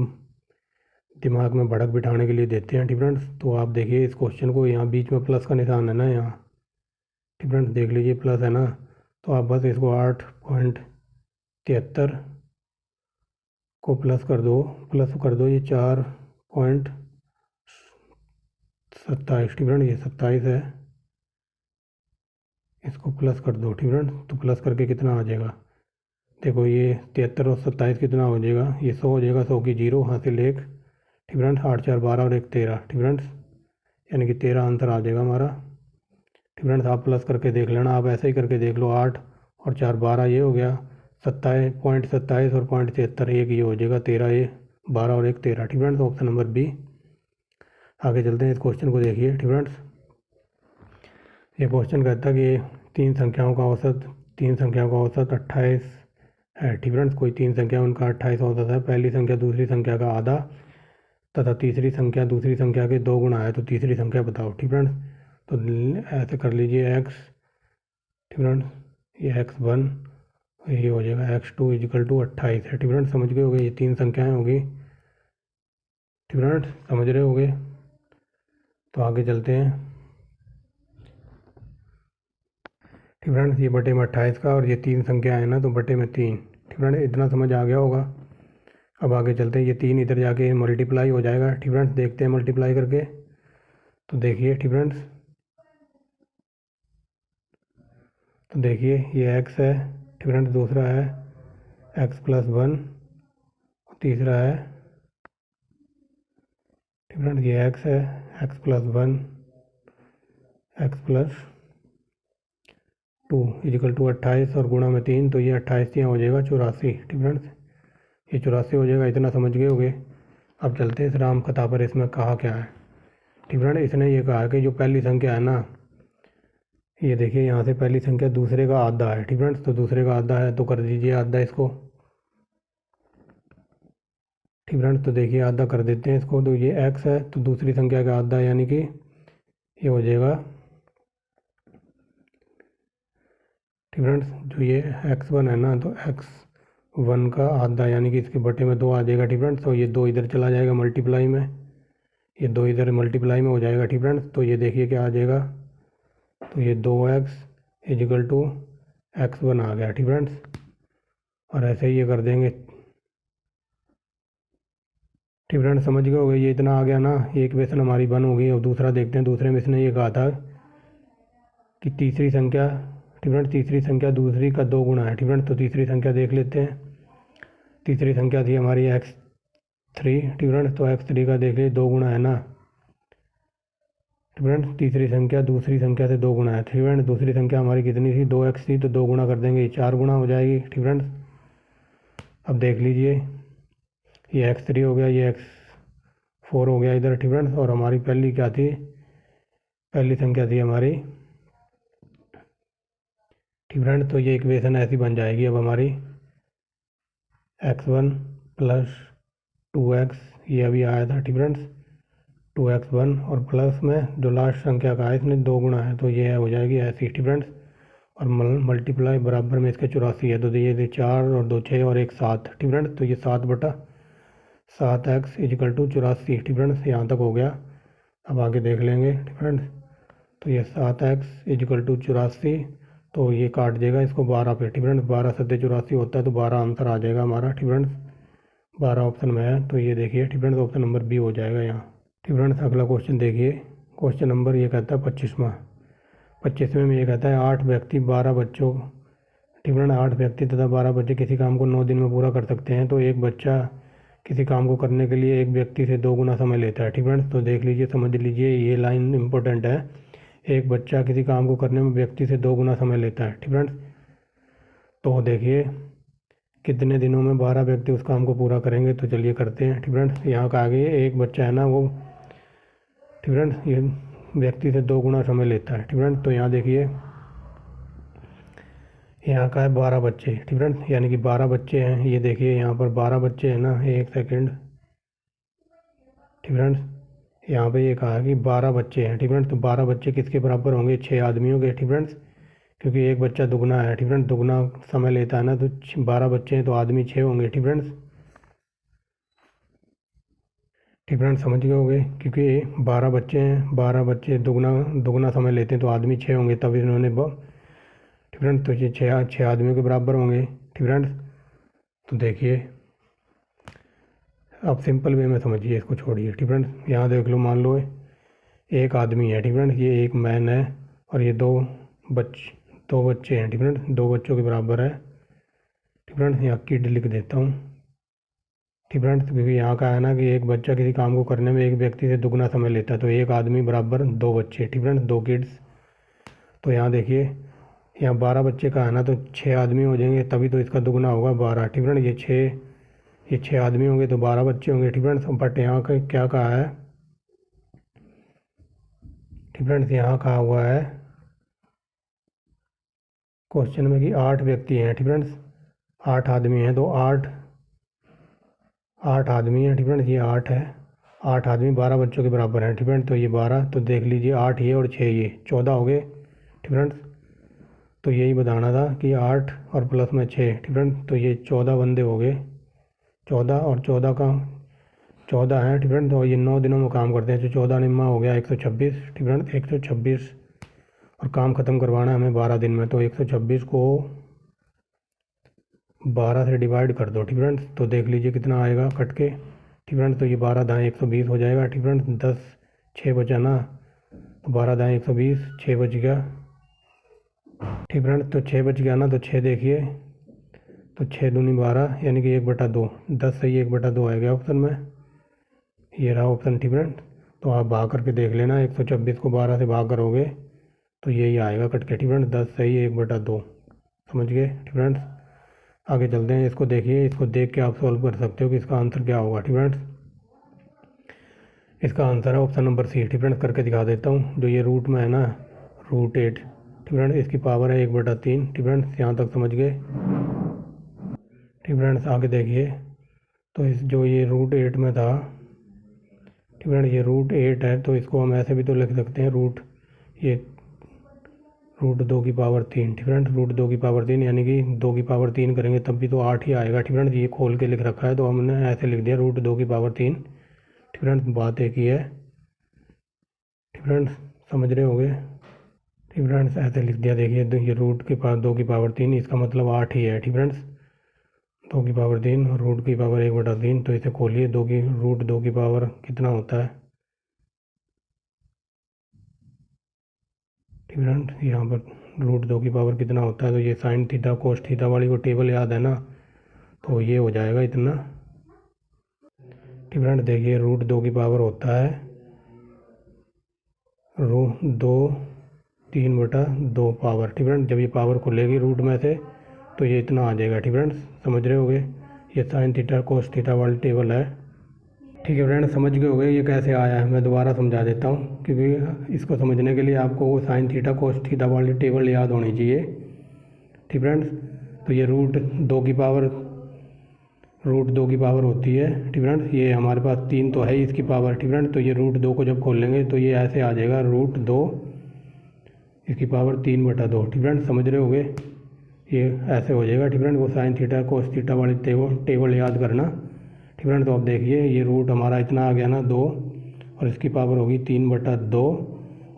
दिमाग में भड़क बिठाने के लिए देते हैं। ठीक फ्रेंड्स, तो आप देखिए इस क्वेश्चन को, यहाँ बीच में प्लस का निशान है ना यहाँ। ठीक फ्रेंड्स, देख लीजिए प्लस है ना, तो आप बस इसको 8.73 को प्लस कर दो, ये 4.27। ठीक फ्रेंड, ये 27 है, इसको प्लस कर दो। ठीक फ्रेंड, तो प्लस करके कितना आ जाएगा, देखो ये 73 और 27 कितना हो जाएगा, ये 100 हो जाएगा, 100 की जीरो हासिल 1। ठीक फ्रेंड्स, 8 4 12 और 1 13। ठीक फ्रेंड्स, यानी कि 13 आंसर आ जाएगा हमारा। ठीक फ्रेंड्स, आप प्लस करके देख लेना, आप ऐसे ही करके देख लो, 8 और 4 12, ये हो गया 27.27 और 0.73, एक ये हो जाएगा 13, ये 12 और 1 13। ठीक फ्रेंड्स, ऑप्शन नंबर बी। आगे चलते हैं, इस क्वेश्चन को देखिए। ठीक फ्रेंड्स, ये क्वेश्चन कहता है कि तीन संख्याओं का औसत 28 है। ठीक फ्रेंड्स, कोई तीन संख्या, उनका 28 औसत है। पहली संख्या दूसरी संख्या का आधा, तथा तीसरी संख्या दूसरी संख्या के 2 गुना है, तो तीसरी संख्या बताओ। ठीक फ्रेंड्स, तो ऐसे कर लीजिए x। ठीक फ्रेंड्स, ये x1, ये हो जाएगा x2 इजिकल टू 28 है। ठीक फ्रेंड्स, समझ गए होगे, ये तीन संख्याएं होगी। ठीक फ्रेंड्स, समझ रहे होगे, तो आगे चलते हैं। ठीक फ्रेंड्स, ये बटे में 28 का, और ये तीन संख्या है ना, तो बटे में 3। ठीक फ्रेंड्स, इतना समझ आ गया होगा। अब आगे चलते हैं, ये 3 इधर जाके मल्टीप्लाई हो जाएगा। ठीक फ्रेंड्स, देखते हैं मल्टीप्लाई करके, तो देखिए। ठीक फ्रेंड्स, तो देखिए ये x है। ठीक फ्रेंड्स, दूसरा है x+1, तीसरा है, ठीक फ्रेंड्स, ये x है, x+1, x+ 2 = 28 और गुणा में 3, तो ये 28 यहाँ हो जाएगा 84। ठीक फ्रेंड्स, ये 84 हो जाएगा। इतना समझ गए होगे। अब चलते हैं इस राम कथा पर। इसमें कहा क्या है। ठीक फ्रेंड, इसने ये कहा कि जो पहली संख्या है ना, ये देखिए यहाँ से पहली संख्या दूसरे का आधा है। ठीक फ्रेंड्स, तो दूसरे का आधा है तो कर दीजिए आधा इसको। ठीक फ्रेंड्स, तो देखिए आधा कर देते हैं इसको। तो ये x है तो दूसरी संख्या का आधा, यानी कि ये हो जाएगा। ठीक फ्रेंड्स, जो ये x1 है ना, तो x1 का आधा यानी कि इसके बटे में 2 आ जाएगा। ठीक फ्रेंड्स, तो ये 2 इधर चला जाएगा मल्टीप्लाई में, ये 2 इधर मल्टीप्लाई में हो जाएगा। ठीक फ्रेंड्स, तो ये देखिए क्या आ जाएगा, तो ये 2x = x1 आ गया। ठीक फ्रेंड्स, और ऐसे ही ये कर देंगे। ठीक फ्रेंड्स, समझ गए होगे। ये इतना आ गया ना, ये इक्वेशन हमारी बन होगी। अब दूसरा देखते हैं। दूसरे में इसने ये कहा था कि तीसरी संख्या, ठीक फ्रेंड्स, तीसरी संख्या दूसरी का 2 गुना है। ठीक फ्रेंड्स, तो तीसरी संख्या देख लेते हैं। तीसरी संख्या थी हमारी x3। ठीक फ्रेंड्स, तो x3 का देख लीजिए 2 गुना है ना। ठीक फ्रेंड्स, तीसरी संख्या दूसरी संख्या से 2 गुना है। ठीक फ्रेंड्स, दूसरी संख्या हमारी कितनी थी, 2x थी, तो 2 गुना कर देंगे, ये 4 गुना हो जाएगी। ठीक फ्रेंड्स, अब देख लीजिए ये x3 हो गया, ये x4 हो गया इधर। ठीक फ्रेंड्स, और हमारी पहली क्या थी, पहली संख्या थी हमारी। ठीक फ्रेंड्स, तो ये इक्वेशन ऐसी बन जाएगी अब हमारी, x1 + 2x, ये अभी आया था। ठीक फ्रेंड्स, 2x1 और प्लस में जो लास्ट संख्या का है इसमें 2 गुना है, तो ये हो जाएगी ऐसी। ठीक फ्रेंड्स, और मल्टीप्लाई बराबर में इसके 84 है, तो ये 4 और 2 6 और 1 7। ठीक फ्रेंड्स, तो ये 7/7x = 84। ठीक फ्रेंड्स, यहाँ तक हो गया। अब आगे देख लेंगे। ठीक फ्रेंड्स, तो ये 7x = 84, तो ये काट देगा इसको 12 पे। ठीक फ्रेंड्स, 12 7 84 होता है, तो 12 आंसर आ जाएगा हमारा। ठीक फ्रेंड्स, 12 ऑप्शन में है, तो ये देखिए। ठीक फ्रेंड्स, ऑप्शन नंबर बी हो जाएगा यहाँ। ठीक फ्रेंड्स, अगला क्वेश्चन देखिए। क्वेश्चन नंबर ये कहता है 25वें में ये कहता है 8 व्यक्ति 12 बच्चों, ठीक फ्रेंड्स, 8 व्यक्ति तथा 12 बच्चे किसी काम को 9 दिन में पूरा कर सकते हैं, तो एक बच्चा किसी काम को करने के लिए एक व्यक्ति से 2 गुना समय लेता है। ठीक फ्रेंड्स, तो देख लीजिए, समझ लीजिए, ये लाइन इंपॉर्टेंट है। एक बच्चा किसी काम को करने में व्यक्ति से 2 गुना समय लेता है। ठीक फ्रेंड्स, तो देखिए कितने दिनों में 12 व्यक्ति उस काम को पूरा करेंगे, तो चलिए करते हैं। ठीक फ्रेंड्स, यहाँ का आगे एक बच्चा है ना वो, ठीक फ्रेंड्स, ये व्यक्ति से 2 गुना समय लेता है। ठीक फ्रेंड्स, तो यहाँ देखिए यहाँ का है 12 बच्चे। ठीक फ्रेंड्स, यानी कि 12 बच्चे हैं। ये देखिए यहाँ पर 12 बच्चे हैं ना, एक सेकेंड। ठीक फ्रेंड्स, यहाँ पे ये कहा कि 12 बच्चे हैं। ठीक फ्रेंड्स, तो 12 बच्चे किसके बराबर होंगे, 6 आदमियों के। ठीक फ्रेंड्स, क्योंकि एक बच्चा दुगना है। ठीक फ्रेंड्स, दुगना समय लेता है ना, तो 12 बच्चे हैं तो आदमी 6 होंगे। ठीक फ्रेंड्स, ठीक फ्रेंड्स, समझ गए होंगे, क्योंकि 12 बच्चे हैं, 12 बच्चे दुगना समय लेते हैं, तो आदमी 6 होंगे, तब इन्होंने ठीक फ्रेंड्स, तो ये 6 आदमियों के बराबर होंगे। ठीक फ्रेंड्स, तो देखिए अब सिंपल वे में समझिए, इसको छोड़िए। ठीक फ्रेंड्स, यहाँ देख लो, मान लो एक आदमी है। ठीक फ्रेंड्स, ये एक मैन है और ये दो बच्चे हैं। ठीक फ्रेंड्स, 2 बच्चों के बराबर है। ठीक फ्रेंड्स, यहाँ किड लिख देता हूँ। ठीक फ्रेंड्स, क्योंकि यहाँ का है ना कि एक बच्चा किसी काम को करने में एक व्यक्ति से दुगना समय लेता है, तो एक आदमी बराबर 2 बच्चे। ठीक फ्रेंड्स, 2 किड्स। तो यहाँ देखिए, यहाँ 12 बच्चे का है ना, तो 6 आदमी हो जाएंगे, तभी तो इसका दुगना होगा 12। ठीक फ्रेंड्स, ये 6 आदमी होंगे तो 12 बच्चे होंगे। ठीक फ्रेंड्स, बट यहाँ का क्या कहा है, ठीक फ्रेंड्स, यहाँ कहा हुआ है क्वेश्चन में कि 8 व्यक्ति हैं। ठीक फ्रेंड्स, 8 आदमी हैं, तो 8 आदमी हैं। ठीक फ्रेंड्स, ये 8 है, 8 आदमी 12 बच्चों के बराबर हैं। ठीक फ्रेंड्स, तो ये 12, तो देख लीजिए 8 ये और 6 ये 14 हो गए। ठीक फ्रेंड्स, तो यही बताना था कि 8 और प्लस में 6। ठीक फ्रेंड्स, तो ये 14 बंदे हो गए, 14 और 14 का 14 हैं। ठीक फ्रेंड्स, तो ये 9 दिनों में काम करते हैं, तो 14 निम्मा हो गया 126। ठीक फ्रेंड्स, 126, और काम ख़त्म करवाना है हमें 12 दिन में, तो 126 को 12 से डिवाइड कर दो। ठीक फ्रेंड्स, तो देख लीजिए कितना आएगा कट के। ठीक फ्रेंड्स, तो ये 12 दाएँ 120 हो जाएगा। ठीक फ्रेंड्स, 10 6 बचा ना, तो 12 दाएँ 120, 6 बच गया। ठीक फ्रेंड्स, तो 6 बच गया ना, तो 6 देखिए, तो 6 दूनी 12, यानी कि 1/2, 10 सही 1/2 आएगा ऑप्शन में, ये रहा ऑप्शन। ठीक फ्रेंड्स, तो आप भाग करके देख लेना, 126 को 12 से भाग करोगे तो यही आएगा कट के, ठीक फ्रेंड्स। 10 सही 1/2, समझ गए, ठीक फ्रेंड्स। आगे चलते हैं, इसको देखिए, इसको देख के आप सॉल्व कर सकते हो कि इसका आंसर क्या होगा, ठीक फ्रेंड्स। इसका आंसर है ऑप्शन नंबर सी, ठीक फ्रेंड्स। करके दिखा देता हूँ। जो ये रूट में है ना, √8, ठीक फ्रेंड्स, इसकी पावर है 1/3, ठीक फ्रेंड्स। यहाँ तक समझ गए, ठीक फ्रेंड्स। आगे देखिए, तो इस जो ये √8 में था, ठीक फ्रेंड्स, ये √8 है, तो इसको हम ऐसे भी तो लिख सकते हैं, ये √2 की पावर 3, ठीक फ्रेंड्स। √2 की पावर 3 यानी कि 2 की पावर 3 करेंगे तब भी तो 8 ही आएगा, ठीक फ्रेंड्स। ये खोल के लिख रखा है तो हमने ऐसे लिख दिया √2 की पावर 3, ठीक फ्रेंड्स। बात एक ही है, ठीक फ्रेंड्स, समझ रहे होगे, ठीक फ्रेंड्स। ऐसे लिख दिया, देखिए ये √2 की पावर 3, इसका मतलब 8 ही है, ठीक फ्रेंड्स। 2 की पावर 3 और √2 की पावर 1/3, तो इसे खोलिए, √2 की पावर कितना होता है, ठीक फ्रेंड्स। यहाँ पर √2 की पावर कितना होता है, तो ये साइन थीटा कोस थीटा वाली को टेबल याद है ना, तो ये हो जाएगा इतना, ठीक फ्रेंड्स। देखिए √2 की पावर होता है 3/2 पावर, ठीक फ्रेंड्स। जब ये पावर खुलेगी रूट में से तो ये इतना आ जाएगा, ठीक फ्रेंड्स, समझ रहे होगे। ये साइन थीटा कोस थीटा वाली टेबल है, ठीक है फ्रेंड्स, समझ गए होगे ये कैसे आया है। मैं दोबारा समझा देता हूँ, क्योंकि इसको समझने के लिए आपको वो साइन थीटा कोस थीटा वाली टेबल याद होनी चाहिए, ठीक फ्रेंड्स। तो ये √2 की पावर होती है, ठीक फ्रेंड्स। ये हमारे पास 3 तो है इसकी पावर, ठीक फ्रेंड्स। तो ये √2 को जब खोलेंगे तो ये ऐसे आ जाएगा, √2 इसकी पावर 3/2, ठीक फ्रेंड्स, समझ रहे होगे। ये ऐसे हो जाएगा, ठीक फ्रेंड्स। वो साइन थीटा कोस थीटा वाली टेबल याद करना, ठीक फ्रेंड। तो अब देखिए ये रूट हमारा इतना आ गया ना 2, और इसकी पावर होगी 3/2,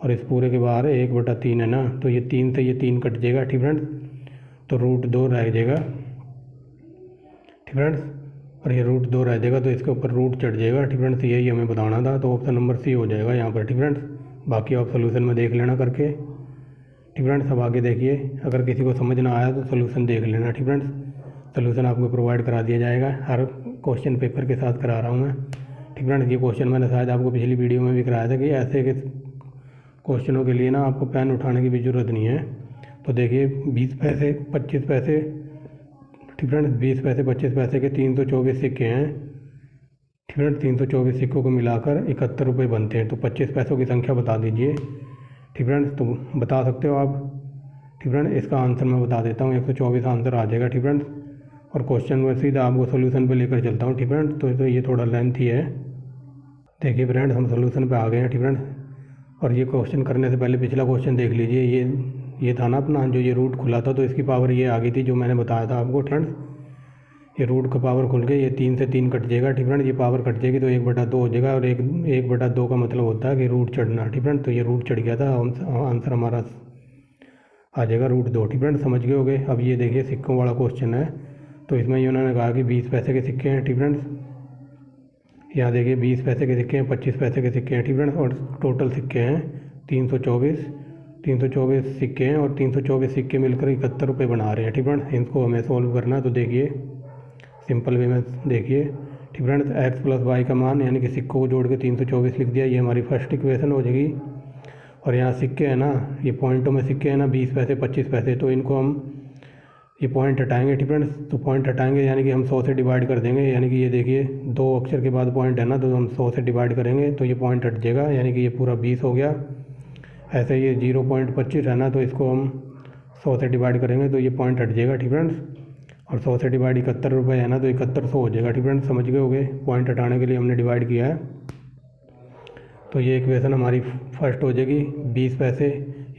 और इस पूरे के बाहर 1/3 है ना, तो ये 3 से ये 3 कट जाएगा, ठीक फ्रेंड्स। तो √2 रह जाएगा, ठीक फ्रेंड्स। और ये √2 रह जाएगा तो इसके ऊपर रूट चढ़ जाएगा, ठीक फ्रेंड्स। यही हमें बताना था, तो ऑप्शन नंबर सी हो जाएगा यहाँ पर, ठीक फ्रेंड्स। बाकी आप सोल्यूशन में देख लेना करके, ठीक फ्रेंड्स। अब आगे देखिए, अगर किसी को समझ ना आया तो सोल्यूशन देख लेना, ठीक फ्रेंड्स। सोल्यूशन आपको प्रोवाइड करा दिया जाएगा, हर क्वेश्चन पेपर के साथ करा रहा हूँ मैं, ठीक फ्रेंड्स। ये क्वेश्चन मैंने शायद आपको पिछली वीडियो में भी कराया था कि ऐसे के क्वेश्चनों के लिए ना आपको पेन उठाने की भी ज़रूरत नहीं है। तो देखिए 20 पैसे 25 पैसे, ठीक फ्रेंड्स, 20 पैसे 25 पैसे के 324 सिक्के हैं, ठीक फ्रेंड्स। 324 सिक्कों को मिलाकर 71 रुपये बनते हैं। तो 25 पैसों की संख्या बता दीजिए, ठीक फ्रेंड्स। तो बता सकते हो आप, ठीक फ्रेंड। इसका आंसर मैं बता देता हूँ, 124 आंसर आ जाएगा, ठीक फ्रेंड्स। और क्वेश्चन में सीधा आपको सोल्यूशन पे लेकर चलता हूँ, ठीक फ्रेंड्स। तो ये थोड़ा लेंथ ही है। देखिए फ्रेंड्स, हम सोल्यूशन पे आ गए हैं, ठीक फ्रेंड्स। और ये क्वेश्चन करने से पहले पिछला क्वेश्चन देख लीजिए। ये था ना अपना, जो ये रूट खुला था तो इसकी पावर ये आ गई थी, जो मैंने बताया था आपको, फ्रेंड्स। ये रूट का पावर खुल के ये 3 से 3 कट जाएगा, ठीक फ्रेंड। ये पावर कट जाएगी तो 1/2 हो जाएगा, और 1/2 का मतलब होता है कि रूट चढ़ना, ठीक फ्रेंड। तो ये रूट चढ़ गया था, आंसर हमारा आ जाएगा √2, ठीक फ्रेंड, समझ गए होगे। अब ये देखिए सिक्कों वाला क्वेश्चन है, तो इसमें ये उन्होंने कहा कि 20 पैसे के सिक्के हैं, ठीक फ्रेंड्स। यहाँ देखिए 20 पैसे के सिक्के हैं, 25 पैसे के सिक्के हैं, ठीक फ्रेंड्स। और टोटल सिक्के हैं 324 सिक्के हैं, और 324 सिक्के मिलकर 71 रुपये बना रहे हैं, ठीक फ्रेंड्स। इनको हमें सोल्व करना है। तो देखिए सिंपल वे में देखिए, ठीक फ्रेंड्स, x + y का मान यानी कि सिक्कों को जोड़ के 324 लिख दिया, ये हमारी फर्स्ट इक्वेशन हो जाएगी। और यहाँ सिक्के हैं ना, ये पॉइंटों में सिक्के हैं ना, 20 पैसे 25 पैसे, तो इनको हम ये पॉइंट हटाएंगे, ठीक फ्रेंड्स। तो पॉइंट हटाएंगे यानी कि हम 100 से डिवाइड कर देंगे, यानी कि ये देखिए 2 अक्षर के बाद पॉइंट है ना, तो हम 100 से डिवाइड करेंगे तो ये पॉइंट हट जाएगा, यानी कि ये पूरा 20 हो गया। ऐसे ये 0.25 है ना, तो इसको हम 100 से डिवाइड करेंगे तो ये पॉइंट हट जाएगा, ठीक फ्रेंड्स। और 100 से डिवाइड 71 रुपये है ना, तो 7100 हो जाएगा, ठीक फ्रेंड्स, समझ गए होगे। पॉइंट हटाने के लिए हमने डिवाइड किया है। तो ये इक्वेशन हमारी फर्स्ट हो जाएगी 20 पैसे,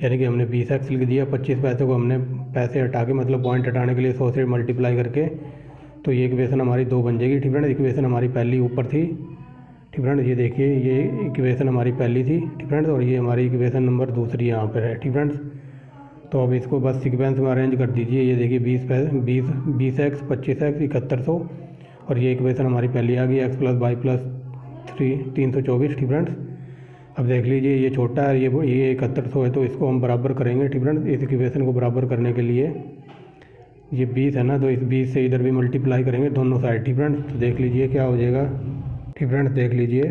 यानी कि हमने 20x लिख दिया। 25 पैसे को हमने पैसे हटा के मतलब पॉइंट हटाने के लिए 100 से मल्टीप्लाई करके, तो ये इक्वेशन हमारी 2 बन जाएगी, ठीक फ्रेंड्स। इक्वेशन हमारी पहली ऊपर थी, ठीक फ्रेंड्स। ये देखिए ये इक्वेशन हमारी पहली थी, ठीक फ्रेंड्स, और ये हमारी इक्वेशन नंबर दूसरी यहाँ पर है, ठीक फ्रेंड्स। तो अब इसको बस सीक्वेंस में अरेंज कर दीजिए। ये देखिए 20x 25x 7100, और ये इक्वेशन हमारी पहली आ गई, x + y + 324, ठीक फ्रेंड्स। अब देख लीजिए ये छोटा है, ये 7100 है, तो इसको हम बराबर करेंगे, ठीक फ्रेंड्स। इस इक्वेशन को बराबर करने के लिए ये 20 है ना, तो इस 20 से इधर भी मल्टीप्लाई करेंगे दोनों साइड, ठीक फ्रेंड्स। तो देख लीजिए क्या हो जाएगा, ठीक फ्रेंड्स, देख लीजिए।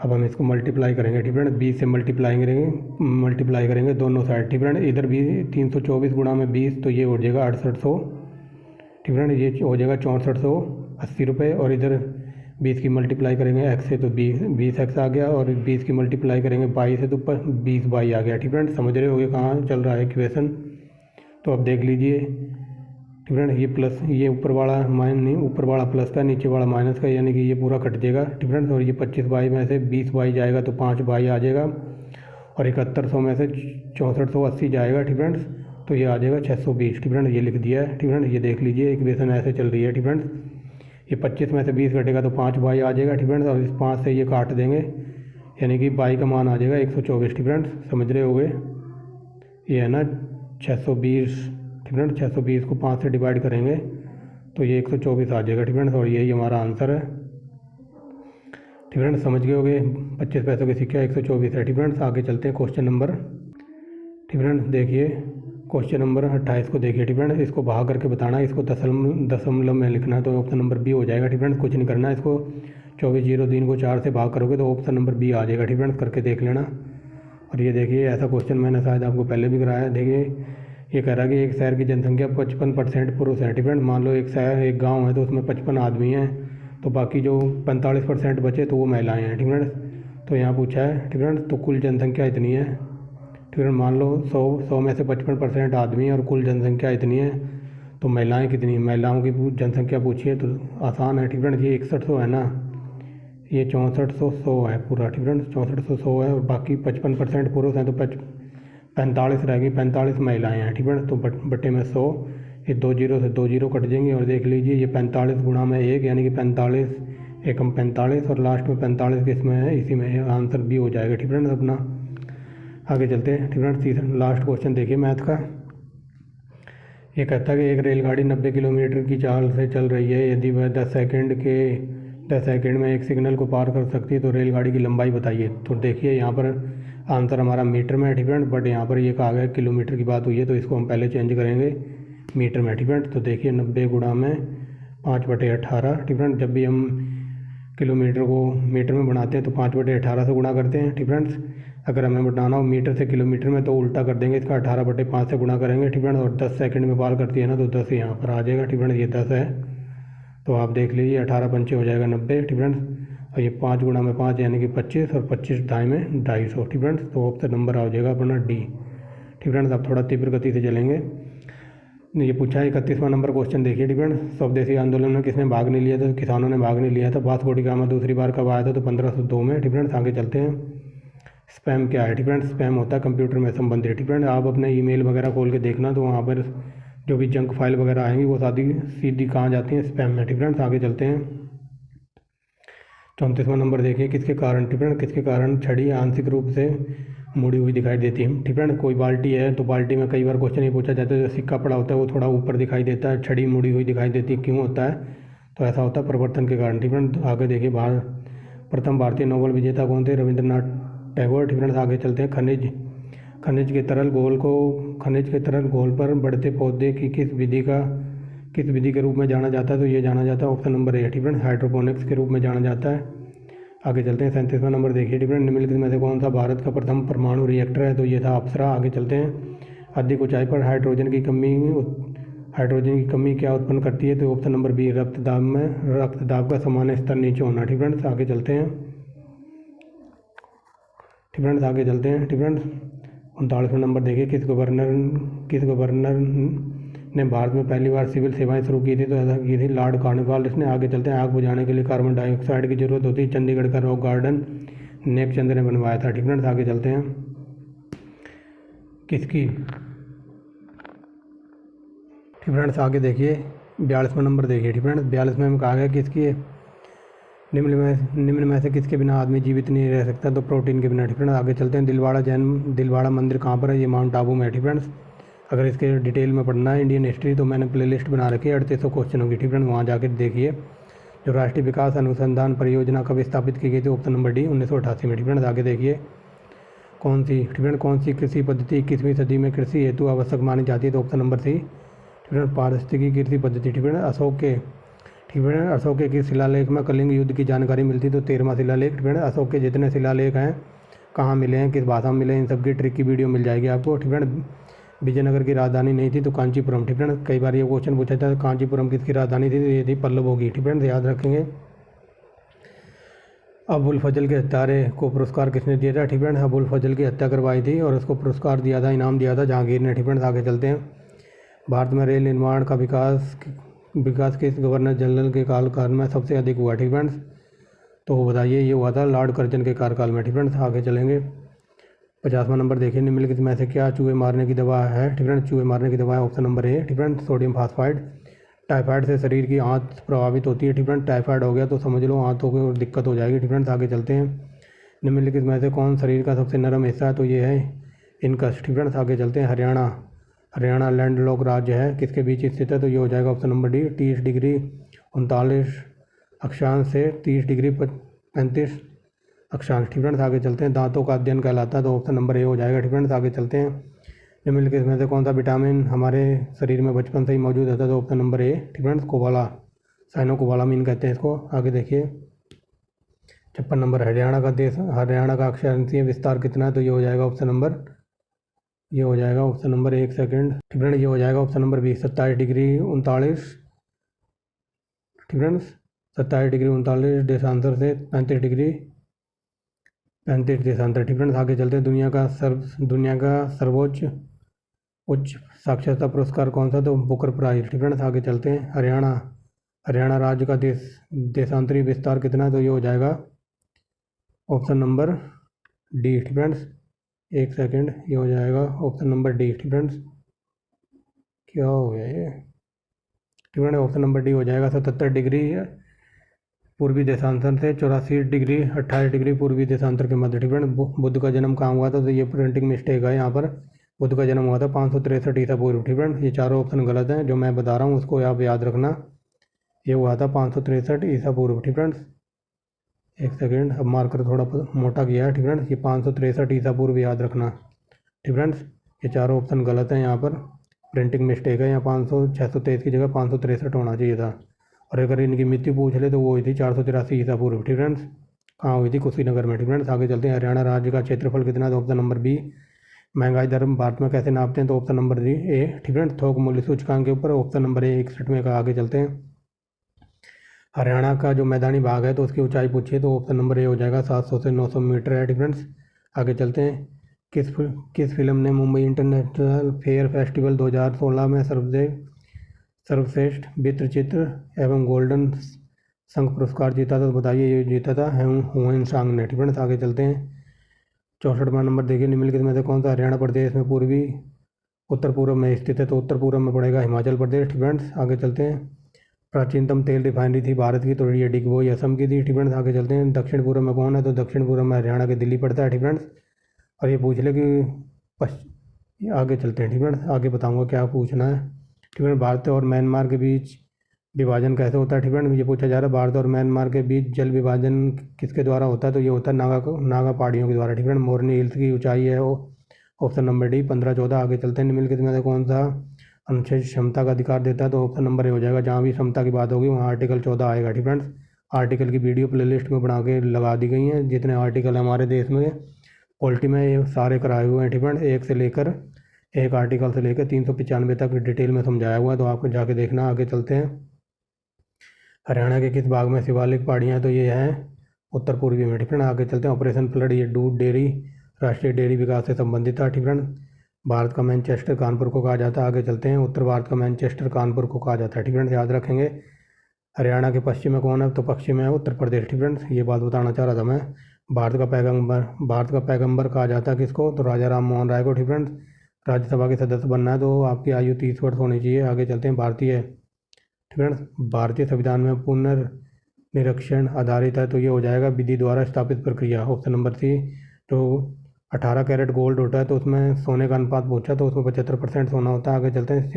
अब हम इसको मल्टीप्लाई करेंगे, ठीक है। 20 से मल्टीप्लाई करेंगे दोनों साइड, ठीक है। इधर भी 324 गुणा में 20 तो ये हो जाएगा 6800, ठीक है। ये हो जाएगा 6480 रुपये। और इधर 20 की मल्टीप्लाई करेंगे x से तो 20 x आ गया, और 20 की मल्टीप्लाई करेंगे y से तो 20 y आ गया, ठीक है। समझ रहे होगे कहाँ चल रहा है इक्वेशन। तो अब देख लीजिए, ठीक है। ये प्लस, ये ऊपर वाला ऊपर वाला प्लस का, नीचे वाला माइनस का, यानी कि ये पूरा कट जाएगा, ठीक है। और ये 25y में से 20y जाएगा तो 5y आ जाएगा, और 7100 में से 6480 जाएगा, ठीक है। तो ये आ जाएगा 620, ठीक है। ये लिख दिया है, ठीक है। ये देख लीजिए इक्वेशन ऐसे चल रही है, ठीक है। ये 25 में से 20 घटेगा तो 5y आ जाएगा, ठीक है। और इस 5 से ये काट देंगे, यानी कि y का मान आ जाएगा 124, ठीक है। समझ रहे होगे, ये है ना 620, ठीक है। 620 को 5 से डिवाइड करेंगे तो ये 124 आ जाएगा, ठीक है। और यही हमारा आंसर है, ठीक है। समझ गए होगे, 25 पैसों की सिक्का 124 है, ठीक है। आगे चलते हैं क्वेश्चन नंबर, ठीक है। देखिए क्वेश्चन नंबर 28 को देखिए, ठीक है। इसको भाग करके बताना है, इसको दशमलव में लिखना है, तो ऑप्शन नंबर बी हो जाएगा, ठीक है। कुछ नहीं करना है, इसको 2403 को 4 से भाग करोगे तो ऑप्शन नंबर बी आ जाएगा, ठीक है। करके देख लेना। और ये देखिए ऐसा क्वेश्चन मैंने शायद आपको पहले भी कराया है। देखिए ये कह रहा है कि एक शहर की जनसंख्या 55% पुरुष है, ठीक है। मान लो एक गाँव है तो उसमें 55 आदमी हैं, तो बाकी जो 45% बचे तो वो महिलाएँ हैं, ठीक है। तो यहाँ पूछा है, ठीक है। तो कुल जनसंख्या इतनी है, ठीक है। मान लो 100 में से 55% आदमी है और कुल जनसंख्या इतनी है, तो महिलाएं कितनी, महिलाओं की जनसंख्या पूछी है तो आसान है, ठीक है। ये 6100 है ना, ये 6400 है पूरा, ठीक है। 6400 है, और बाकी 55% पुरुष हैं तो 45 रहेगी, 45 महिलाएं हैं, ठीक है। तो बटे में 100, ये 2 जीरो से 2 जीरो कट जाएंगे। और देख लीजिए ये 45 गुणा में 1, यानी कि 45 एकम 45, और लास्ट में 45 किस में है, इसी में है, आंसर भी हो जाएगा, ठीक है। अपना आगे चलते हैं, ठीक है। लास्ट क्वेश्चन देखिए मैथ का। ये कहता है कि एक रेलगाड़ी 90 किलोमीटर की चाल से चल रही है, यदि वह 10 सेकंड में एक सिग्नल को पार कर सकती है तो रेलगाड़ी की लंबाई बताइए। तो देखिए यहाँ पर आंसर हमारा मीटर में है, ठीक है। बट यहाँ पर ये कहा गया किलोमीटर की बात हुई है, तो इसको हम पहले चेंज करेंगे मीटर में, ठीक है। तो देखिए 90 गुणा में 5/18, ठीक है। जब भी हम किलोमीटर को मीटर में बनाते हैं तो 5/18 से गुणा करते हैं, ठीक है। अगर हमें बनाना हो मीटर से किलोमीटर में तो उल्टा कर देंगे, इसका 18/5 से गुणा करेंगे, ठीक है। और 10 सेकंड में पार करती है ना, तो 10 यहाँ पर आ जाएगा, ठीक है। ये 10 है, तो आप देख लीजिए 18 पंचे हो जाएगा 90, ठीक है। और ये 5 गुणा में 5 यानी कि 25, और 25 ढाई में 250, ठीक है। तो ऑप्शन नंबर आ जाएगा अपना डी, ठीक है। अब थोड़ा तीव्र गति से चलेंगे। ये पूछा है 31वां नंबर क्वेश्चन देखिए, ठीक है। स्वदेशी आंदोलन में किसने भाग नहीं लिया था, किसानों ने भाग नहीं लिया था। वास्को डी गामा दूसरी बार कब आया था, तो 1502 में, ठीक है। आगे चलते हैं। स्पैम क्या है, ठीक है। स्पैम होता है कंप्यूटर में संबंधित, ठीक है। आप अपने ईमेल वगैरह खोल के देखना, तो वहाँ पर जो भी जंक फाइल वगैरह आएंगी वो सीधी कहाँ जाती हैं, स्पैम में, ठीक है। आगे चलते हैं। 34वां नंबर देखिए, किसके कारण, ठीक है। किसके कारण छड़ी आंशिक रूप से मुड़ी हुई दिखाई देती है, ठीक है। कोई बाल्टी है तो बाल्टी में कई बार क्वेश्चन ये पूछा जाता है, जो सिक्का पड़ा होता है वो थोड़ा ऊपर दिखाई देता है, छड़ी मुड़ी हुई दिखाई देती है, क्यों होता है, तो ऐसा होता है परिवर्तन के कारण, ठीक है। आगे देखिए प्रथम भारतीय नोबेल विजेता कौन थे, रविंद्रनाथ टैगोर, ठीक है। आगे चलते हैं। खनिज के तरल घोल पर बढ़ते पौधे की किस विधि के रूप में जाना जाता है, तो ये जाना जाता है ऑप्शन नंबर ए, ठीक है। हाइड्रोपोनिक्स के रूप में जाना जाता है। आगे चलते हैं। 37वां नंबर देखिए, ठीक है। निम्नलिखित में से कौन सा भारत का प्रथम परमाणु रिएक्टर है, तो ये था अप्सरा। आगे चलते हैं। अधिक ऊंचाई पर हाइड्रोजन की कमी क्या उत्पन्न करती है, तो ऑप्शन नंबर बी, रक्तदाब का सामान्य स्तर नीचे होना, ठीक है। आगे चलते हैं, ठीक है। आगे चलते हैं, ठीक है। 39वां नंबर देखिए, किस गवर्नर ने भारत में पहली बार सिविल सेवाएं शुरू की थी, तो ऐसा की थी लॉर्ड कार्नवालिस ने। आगे चलते हैं। आग बुझाने के लिए कार्बन डाइऑक्साइड की जरूरत होती है, चंडीगढ़ का रॉक गार्डन नेपचंद ने बनवाया था, ठीक है। आगे चलते हैं। किसकी, ठीक है। आगे देखिए 42वां नंबर देखिए, ठीक है। 42 में कहा गया किसकी, निम्न में से किसके बिना आदमी जीवित नहीं रह सकता, तो प्रोटीन के बिना, ठीक है। आगे चलते हैं। दिलवाड़ा मंदिर कहाँ पर है, ये माउंट आबू में है, ठीक है। अगर इसके डिटेल में पढ़ना है इंडियन हिस्ट्री, तो मैंने प्लेलिस्ट बना रखी है 3800 क्वेश्चन होगी, ठीक है। वहाँ जाकर देखिए। जो राष्ट्रीय विकास अनुसंधान परियोजना कब स्थापित की गई थी, ऑप्शन नंबर डी 1988 में, ठीक है। आगे देखिए कौन सी कृषि पद्धति 21वीं सदी में कृषि हेतु आवश्यक मानी जाती है, तो ऑप्शन नंबर सी, ठीक है। पारिस्थितिकी कृषि पद्धति, ठीक है। अशोक के, ठीक है। अशोक के किस शिलालेख में कलिंग युद्ध की जानकारी मिलती? तो 13वां शिलालेख। ठीक है। अशोक के जितने शिलालेख हैं कहाँ मिले हैं, किस भाषा में मिले हैं, इन सब की ट्रिक की वीडियो मिल जाएगी आपको। ठीक है। विजयनगर की राजधानी नहीं थी तो कांचीपुरम। ठीक है। कई बार ये क्वेश्चन पूछा था कांचीपुरम किसकी राजधानी थी, तो ये थी पल्लवों की। ठीक है, याद रखेंगे। अबुल फजल के हत्यारे को पुरस्कार किसने दिया था? ठीक है, अबुल फजल की हत्या करवाई थी और उसको पुरस्कार दिया था, इनाम दिया था जहांगीर ने। ठीक है, आगे चलते हैं। भारत में रेल निर्माण का विकास किस गवर्नर जनरल के काल में सबसे अधिक हुआ? ठीक है, तो बताइए, ये हुआ था लॉर्ड कर्जन के कार्यकाल में। ठीक है, आगे चलेंगे। 50वां नंबर देखिए, निम्नलिखित में से क्या चूहे मारने की दवा है? ठीक है, चूहे मारने की दवा है ऑप्शन नंबर ए। ठीक है, सोडियम फास्फाइड। टाइफाइड से शरीर की आंत प्रभावित होती है। ठीक है, टाइफाइड हो गया तो समझ लो आंतों को दिक्कत हो जाएगी। ठीक है, आगे चलते हैं। निम्नलिखित में से कौन शरीर का सबसे नरम हिस्सा है? तो ये है इनकस। ठीक है, आगे चलते हैं। हरियाणा लैंडलॉक राज्य है, किसके बीच स्थित है? तो ये हो जाएगा ऑप्शन नंबर डी, 30 डिग्री 39 अक्षांश से 30 डिग्री 35 अक्षांश। ठीक है, आगे चलते हैं। दांतों का अध्ययन कहलाता है, तो ऑप्शन नंबर ए हो जाएगा। ठीक है, आगे चलते हैं। निम्नलिखित में से कौन सा विटामिन हमारे शरीर में बचपन से ही मौजूद होता है? तो ऑप्शन नंबर ए। ठीक है, कोबाला, साइनोकोबालामिन कहते हैं इसको। आगे देखिए। 56 नंबर, हरियाणा का अक्षांशीय विस्तार कितना है? तो ये हो जाएगा ऑप्शन नंबर 1 सेकेंड। ठीक है, ये हो जाएगा ऑप्शन नंबर बी, 27 डिग्री 39। ठीक है, 27 डिग्री 39 देशांतर से 35 डिग्री 35 देशांतर। ठीक है, आगे चलते हैं। दुनिया का सर्वोच्च उच्च साक्षरता पुरस्कार कौन सा? तो बुकर प्राइज। ठीक है, आगे चलते हैं। हरियाणा राज्य का देशांतरी विस्तार कितना है? तो ये हो जाएगा ऑप्शन नंबर डी। ठीक है, 1 सेकेंड, ये हो जाएगा ऑप्शन नंबर डी। ठीक है, क्या हो गया ये? ठीक है, ऑप्शन नंबर डी हो जाएगा। 77 डिग्री पूर्वी देशांतर से 84 डिग्री 28 डिग्री पूर्वी देशांतर के मध्य। ठीक है, बुद्ध का जन्म कहाँ हुआ था? तो ये प्रिंटिंग मिस्टेक है यहाँ पर। बुद्ध का जन्म हुआ था 563 ईसा पूर्व। ठीक है, ये चारों ऑप्शन गलत हैं, जो मैं बता रहा हूँ उसको आप याद रखना। ये हुआ था 563 ईसा पूर्व। ठीक है, 1 सेकेंड, अब मार्कर थोड़ा मोटा किया है। ठीक है, ये 563 ईसा पूर्व याद रखना। ठीक है, ये चारों ऑप्शन गलत हैं, यहाँ पर प्रिंटिंग मिस्टेक है। यहाँ 623 की जगह 563 होना चाहिए था। और अगर इनकी मृत्यु पूछ ले तो वो हुई थी 483 ईसा पूर्व। ठीक है, कहाँ हुई थी? कुशीनगर में। ठीक है, आगे चलते हैं। हरियाणा राज्य का क्षेत्रफल कितना है? तो ऑप्शन नंबर बी। महंगाई दर भारत में कैसे नापते हैं? तो ऑप्शन नंबर डी ए। ठीक है, थोक मूल्य सूचकांक के ऊपर ऑप्शन नंबर ए 61 में का। आगे चलते हैं। हरियाणा का जो मैदानी भाग है तो उसकी ऊंचाई पूछिए, तो ऑप्शन नंबर ए हो जाएगा 700 से 900 मीटर है। डिफरेंस। आगे चलते हैं। किस फिल्म ने मुंबई इंटरनेशनल फेयर फेस्टिवल 2016 में सर्वश्रेष्ठ चित्र एवं गोल्डन संघ पुरस्कार जीता था? तो बताइए, ये जीता था हुमायूं सांग ने। ठीक है, आगे चलते हैं। 64वां नंबर देखिए, निम्नलिखित में से कौन सा हरियाणा प्रदेश में उत्तर पूर्व में स्थित है? तो उत्तर पूर्व में पड़ेगा हिमाचल प्रदेश। ठीक है, आगे चलते हैं। प्राचीनतम तेल रिफाइनरी थी भारत की? तो ये डिगबोई असम की थी। ठीक है, आगे चलते हैं। दक्षिण पूर्व में कौन है? तो दक्षिण पूर्व में हरियाणा के दिल्ली पड़ता है। ठीक है, और ये पूछ ले कि आगे चलते हैं। ठीक है, आगे बताऊंगा क्या पूछना है। ठीक है, भारत और म्यांमार के बीच विभाजन कैसे होता है? ठीक है, ये पूछा जा रहा है भारत और म्यांमार के बीच जल विभाजन किसके द्वारा होता है? तो ये होता है नागा पहाड़ियों के द्वारा। ठीक है, मोरनी हिल्स की ऊंचाई है वो ऑप्शन नंबर डी 1514। आगे चलते हैं। निम्नलिखित में से कौन सा अनुच्छेद क्षमता का अधिकार देता है? तो ऑप्शन नंबर ए हो जाएगा। जहाँ भी क्षमता की बात होगी वहाँ आर्टिकल 14 आएगा। ठीक है, आर्टिकल की वीडियो प्लेलिस्ट में बना के लगा दी गई हैं। जितने आर्टिकल हमारे देश में पॉलिटी में ये सारे कराए हुए हैं। ठीक है, एक आर्टिकल से लेकर 395 तक डिटेल में समझाया हुआ है, तो आपको जाके देखना। आगे चलते हैं। हरियाणा के किस भाग में शिवालिक पहाड़ियाँ? तो ये हैं उत्तर पूर्वी में। ठीक है, आगे चलते हैं। ऑपरेशन फ्लड, ये दूध डेयरी राष्ट्रीय डेयरी विकास से संबंधित था। ठीक है, भारत का मैनचेस्टर कानपुर को कहा जाता है। आगे चलते हैं। उत्तर भारत का मैनचेस्टर कानपुर को कहा जाता है। ठीक है, याद रखेंगे। हरियाणा के पश्चिम में कौन है? तो पश्चिम में है उत्तर प्रदेश। ठीक है, ये बात बताना चाह रहा था मैं। भारत का पैगंबर कहा जाता है किसको? तो राजा राम मोहन राय को। ठीक है, राज्यसभा के सदस्य बनना है तो आपकी आयु 30 वर्ष होनी चाहिए। आगे चलते हैं। ठीक है, भारतीय संविधान में पुनर्निरीक्षण आधारित है, तो ये हो जाएगा विधि द्वारा स्थापित प्रक्रिया ऑप्शन नंबर सी। तो 18 कैरेट गोल्ड होता है तो उसमें सोने का अनुपात पूछा, तो उसमें 75% सोना होता है। आगे चलते हैं।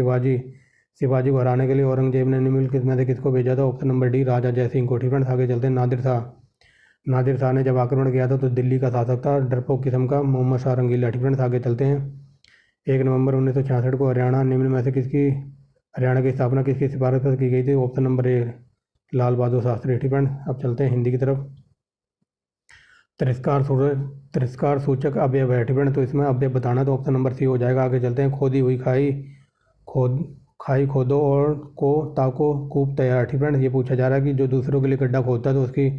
शिवाजी को हराने के लिए औरंगजेब ने निम्नलिखित में से किसको भेजा था? ऑप्शन नंबर डी राजा जयसिंह को। ठीक है, आगे चलते हैं। नादिर शाह ने जब आक्रमण किया था तो दिल्ली का शासक था डरपोक किस्म का मोहम्मद शाह रंगीला। ठीक है, आगे चलते हैं। 1 नवंबर 1966 को हरियाणा की स्थापना किसकी सिफारिश पर की गई थी? Option number A Lal Bahadur Shastri. ठीक फ्रेंड, अब चलते हैं हिंदी की तरफ। तिरस्कार सूचक अवयव है। ठीक फ्रेंड, तो इसमें अवयव बताना तो ऑप्शन नंबर सी हो जाएगा। आगे चलते हैं। खोदी हुई खाई, खोदो और को ताको कूप तैयार। ठीक फ्रेंड, ये पूछा जा रहा है कि जो दूसरों के लिए गड्ढा खोदता है तो उसकी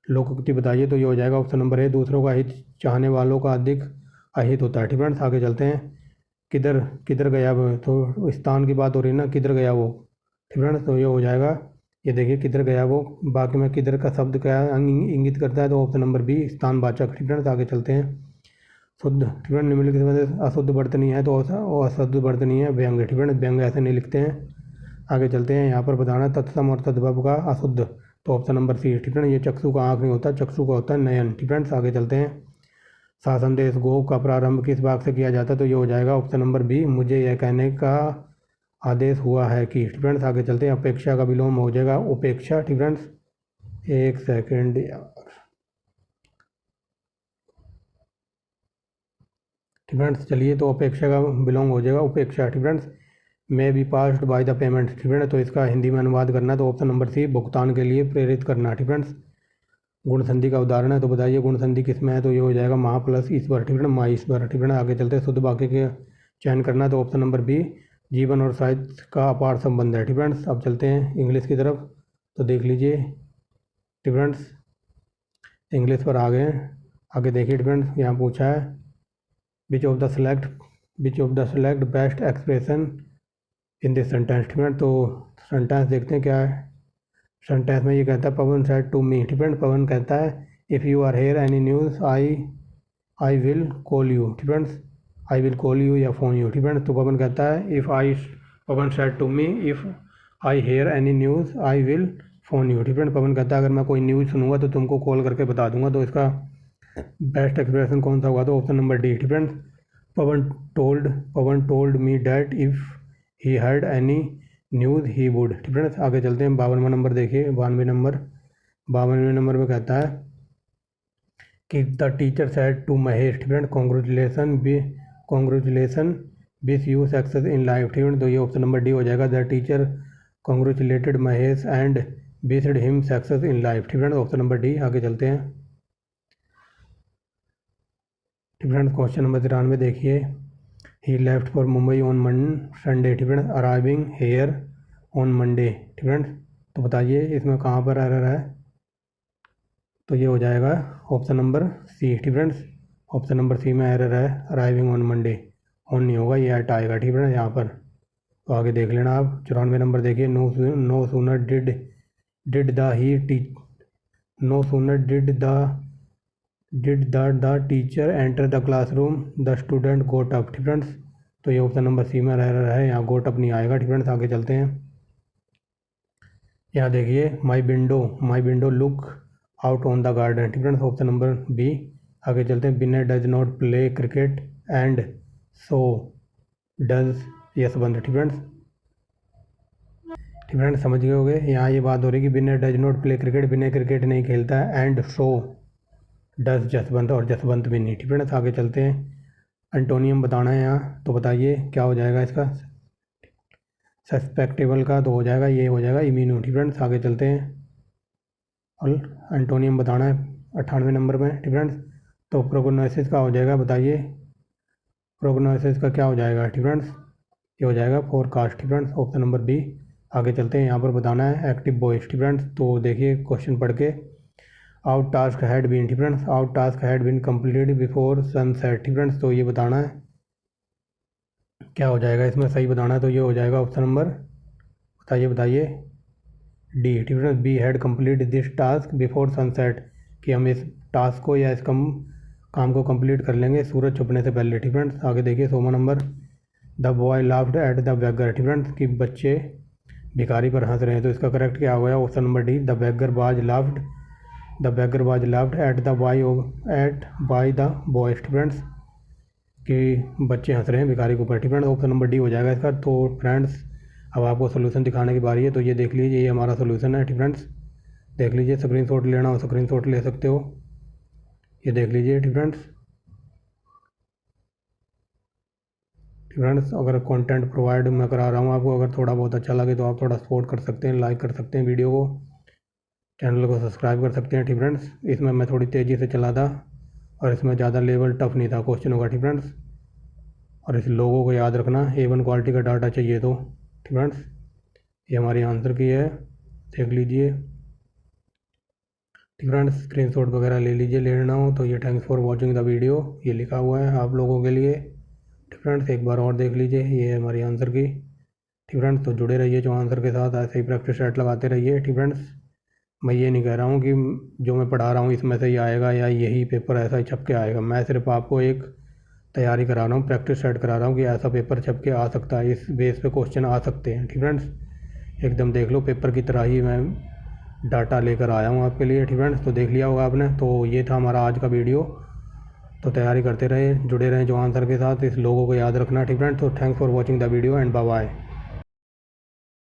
लोकोक्ति बताइए, तो ये हो जाएगा ऑप्शन नंबर ए। दूसरों का हित चाहने वालों का अधिक अहित होता है। ठीक फ्रेंड्स, आगे चलते हैं। किधर किधर गया वो, तो स्थान की बात हो रही है ना, किधर गया वो। ठीक फ्रेंड्स, तो ये हो जाएगा, ये देखिए किधर गया वो। बाकी में किधर का शब्द क्या इंगित करता है, तो ऑप्शन नंबर बी स्थानवाचक। ठीक फ्रेंड्स, आगे चलते हैं। शुद्ध। ठीक फ्रेंड, निम्नलिखित में से अशुद्ध वर्तनी है, तो अशुद्ध वर्तनी है व्यंग्य। ठीक फ्रेंड, व्यंग्य ऐसे नहीं लिखते हैं। आगे चलते हैं। यहाँ पर बताना तत्सम और तद्भव का अशुद्ध, तो ऑप्शन नंबर सी। ठीक फ्रेंड, ये चक्षु का आँख नहीं होता, चक्षु का होता है नयन। ठीक फ्रेंड्स, आगे चलते हैं। शासन देश गो का प्रारंभ किस भाग से किया जाता है, तो ये हो जाएगा ऑप्शन नंबर बी, मुझे यह कहने का आदेश हुआ है कि। ठीक फ्रेंड्स, आगे चलते हैं। अपेक्षा का विलोम हो जाएगा उपेक्षा। ठीक फ्रेंड्स, एक सेकेंड यार। ठीक फ्रेंड्स, चलिए, तो अपेक्षा का बिलोंग हो जाएगा उपेक्षा। ठीक friends, may be passed by the payment. ठीक फ्रेंड्स, तो इसका हिंदी में अनुवाद करना है, तो ऑप्शन नंबर सी भुगतान के लिए प्रेरित करना। ठीक फ्रेंड्स, गुण संधि का उदाहरण है, तो बताइए गुण संधि किस में है, तो ये हो जाएगा महा प्लस ईश्वर। ठीक है, माँ ईश्वर। ठीक है, आगे चलते हैं। शुद्ध वाक्य के चयन करना है, तो ऑप्शन नंबर बी जीवन और साहित्य का अपार संबंध है। ठीक फ्रेंड्स, अब चलते हैं इंग्लिश की तरफ, तो देख लीजिए। ठीक फ्रेंड्स, इंग्लिश पर आ गए। आगे देखिए। फ्रेंड्स, यहाँ पूछा है which of the select best expression in this sentence. ठीक है, तो सेंटेंस देखते हैं क्या है। सेंटेंस में ये कहता है पवन सेड टू मी। ठीक है, पवन कहता है if you are hear any news I will call you. ठीक है, आई विल कॉल यू या फ़ोन यू। ठीक है, तो पवन कहता है Pawan said to me if I hear any news I will phone you. ठीक है, पवन कहता है अगर मैं कोई न्यूज़ सुनूंगा तो तुमको कॉल करके बता दूंगा, तो इसका बेस्ट एक्सप्रेशन कौन सा होगा, तो ऑप्शन नंबर डी। ठीक है, Pawan told me that if he heard any news he would. ठीक है, आगे चलते हैं। 52वां नंबर देखिए। 52वें नंबर में कहता है कि the teacher said to Mahesh. ठीक है, congratulation wish you success in life. ठीक है, तो ये ऑप्शन नंबर डी हो जाएगा। The teacher congratulated Mahesh and wished him success in life. ठीक है, ऑप्शन नंबर डी। आगे चलते हैं। ठीक है, क्वेश्चन नंबर 93 देखिए। He left for Mumbai on Sunday. ठीक है, अराइविंग हेयर ऑन मंडे। ठीक है, तो बताइए इसमें कहाँ पर एरर है, तो ये हो जाएगा ऑप्शन नंबर सी। ठीक फ्रेंड्स, ऑप्शन नंबर सी में एरर है, अराइविंग ऑन मंडे। ऑन नहीं होगा, ये एट आएगा। ठीक है, यहाँ पर तो आगे देख लेना आप। 94 नंबर देखिए। No sooner did the he teach no sooner did the teacher enter the classroom the student got up. ठीक फ्रेंड्स, तो ये ऑप्शन नंबर सी में एरर है, यहाँ गोट अप नहीं आएगा। ठीक फ्रेंड्स, आगे चलते हैं। यहाँ देखिए my window look out on the garden. ठीक है, ऑप्शन नंबर बी। आगे चलते हैं। Vinay does not play cricket and so does Yashwant. ठीक फ्रेंड्स, समझ गए होंगे। यहाँ ये बात हो रही है कि Vinay does not play cricket, Vinay cricket नहीं खेलता है, एंड सो डज जसवंत, और जसवंत भी नहीं। ठीक है, आगे चलते हैं। एंटोनियम बताना है यहाँ, तो बताइए क्या हो जाएगा इसका। सस्पेक्टेबल का तो हो जाएगा, ये हो जाएगा इम्यूनो। ठीक फ्रेंड्स, आगे चलते हैं। और एंटोनियम बताना है 98 नंबर में। ठीक फ्रेंड्स, तो प्रोग्नोसिस का हो जाएगा, बताइए प्रोग्नोसिस का क्या हो जाएगा। ठीक फ्रेंड्स, ये हो जाएगा फोरकास्ट। ठीक फ्रेंड्स, ऑप्शन नंबर बी। आगे चलते हैं। यहाँ पर बताना है एक्टिव वॉइस। ठीक फ्रेंड्स, तो देखिए क्वेश्चन पढ़ के। Our task had been. ठीक friends, our task had been completed before sunset. ठीक फ्रेंड्स, तो ये बताना है क्या हो जाएगा इसमें, सही बताना है, तो ये हो जाएगा ऑप्शन नंबर, बताइए डी। ठीक है, be had complete this task before sunset, कि हम इस टास्क को या इस काम को कंप्लीट कर लेंगे सूरज छुपने से पहले। ठीक फ्रेंड्स, आगे देखिए 100वां number. The boy laughed at the beggar. ठीक फ्रेंड्स, कि बच्चे भिखारी पर हंस रहे हैं, तो इसका करेक्ट क्या हो गया, option number D. The beggar was laughed eight by the boy. ठीक फ्रेंड्स, कि बच्चे हंस रहे हैं भिखारी के ऊपर। ठीक फ्रेंड्स, ऑप्शन नंबर डी हो जाएगा इसका। तो फ्रेंड्स, अब आपको सोल्यूशन दिखाने की बारी है, तो ये देख लीजिए, ये हमारा सोल्यूशन है। ठीक फ्रेंड्स, देख लीजिए, स्क्रीनशॉट लेना हो स्क्रीनशॉट ले सकते हो, ये देख लीजिए। ठीक फ्रेंड्स, अगर कंटेंट प्रोवाइड मैं करा रहा हूँ आपको, अगर थोड़ा बहुत अच्छा लगे तो आप थोड़ा सपोर्ट कर सकते हैं, लाइक कर सकते हैं वीडियो को। चैनल को सब्सक्राइब कर सकते हैं। ठीक फ्रेंड्स, इसमें मैं थोड़ी तेज़ी से चला था और इसमें ज़्यादा लेवल टफ नहीं था क्वेश्चनों का। ठीक फ्रेंड्स, और इस लोगों को याद रखना, A1 क्वालिटी का डाटा चाहिए तो। ठीक फ्रेंड्स, ये हमारी आंसर की है, देख लीजिए। ठीक फ्रेंड्स, स्क्रीनशॉट वगैरह ले लीजिए, ले लेना हो तो। ये thanks for watching the video ये लिखा हुआ है आप लोगों के लिए। ठीक फ्रेंड्स, एक बार और देख लीजिए, ये है हमारी आंसर की। ठीक फ्रेंड्स, तो जुड़े रहिए जो आंसर के साथ, ऐसे ही प्रैक्टिस सेट लगाते रहिए। ठीक फ्रेंड्स, मैं ये नहीं कह रहा हूँ कि जो मैं पढ़ा रहा हूँ इसमें से ही आएगा या यही पेपर ऐसा ही छप के आएगा। मैं सिर्फ आपको एक तैयारी करा रहा हूँ, प्रैक्टिस सेट करा रहा हूँ कि ऐसा पेपर छप के आ सकता है, इस बेस पे क्वेश्चन आ सकते हैं। ठीक फ्रेंड्स, एकदम देख लो पेपर की तरह ही मैं डाटा लेकर आया हूँ आपके लिए। ठीक फ्रेंड्स, तो देख लिया होगा आपने। तो ये था हमारा आज का वीडियो। तो तैयारी करते रहे, जुड़े रहें जो आंसर के साथ, इस लोगों को याद रखना। ठीक फ्रेंड्स, तो thanks for watching the video and bye bye.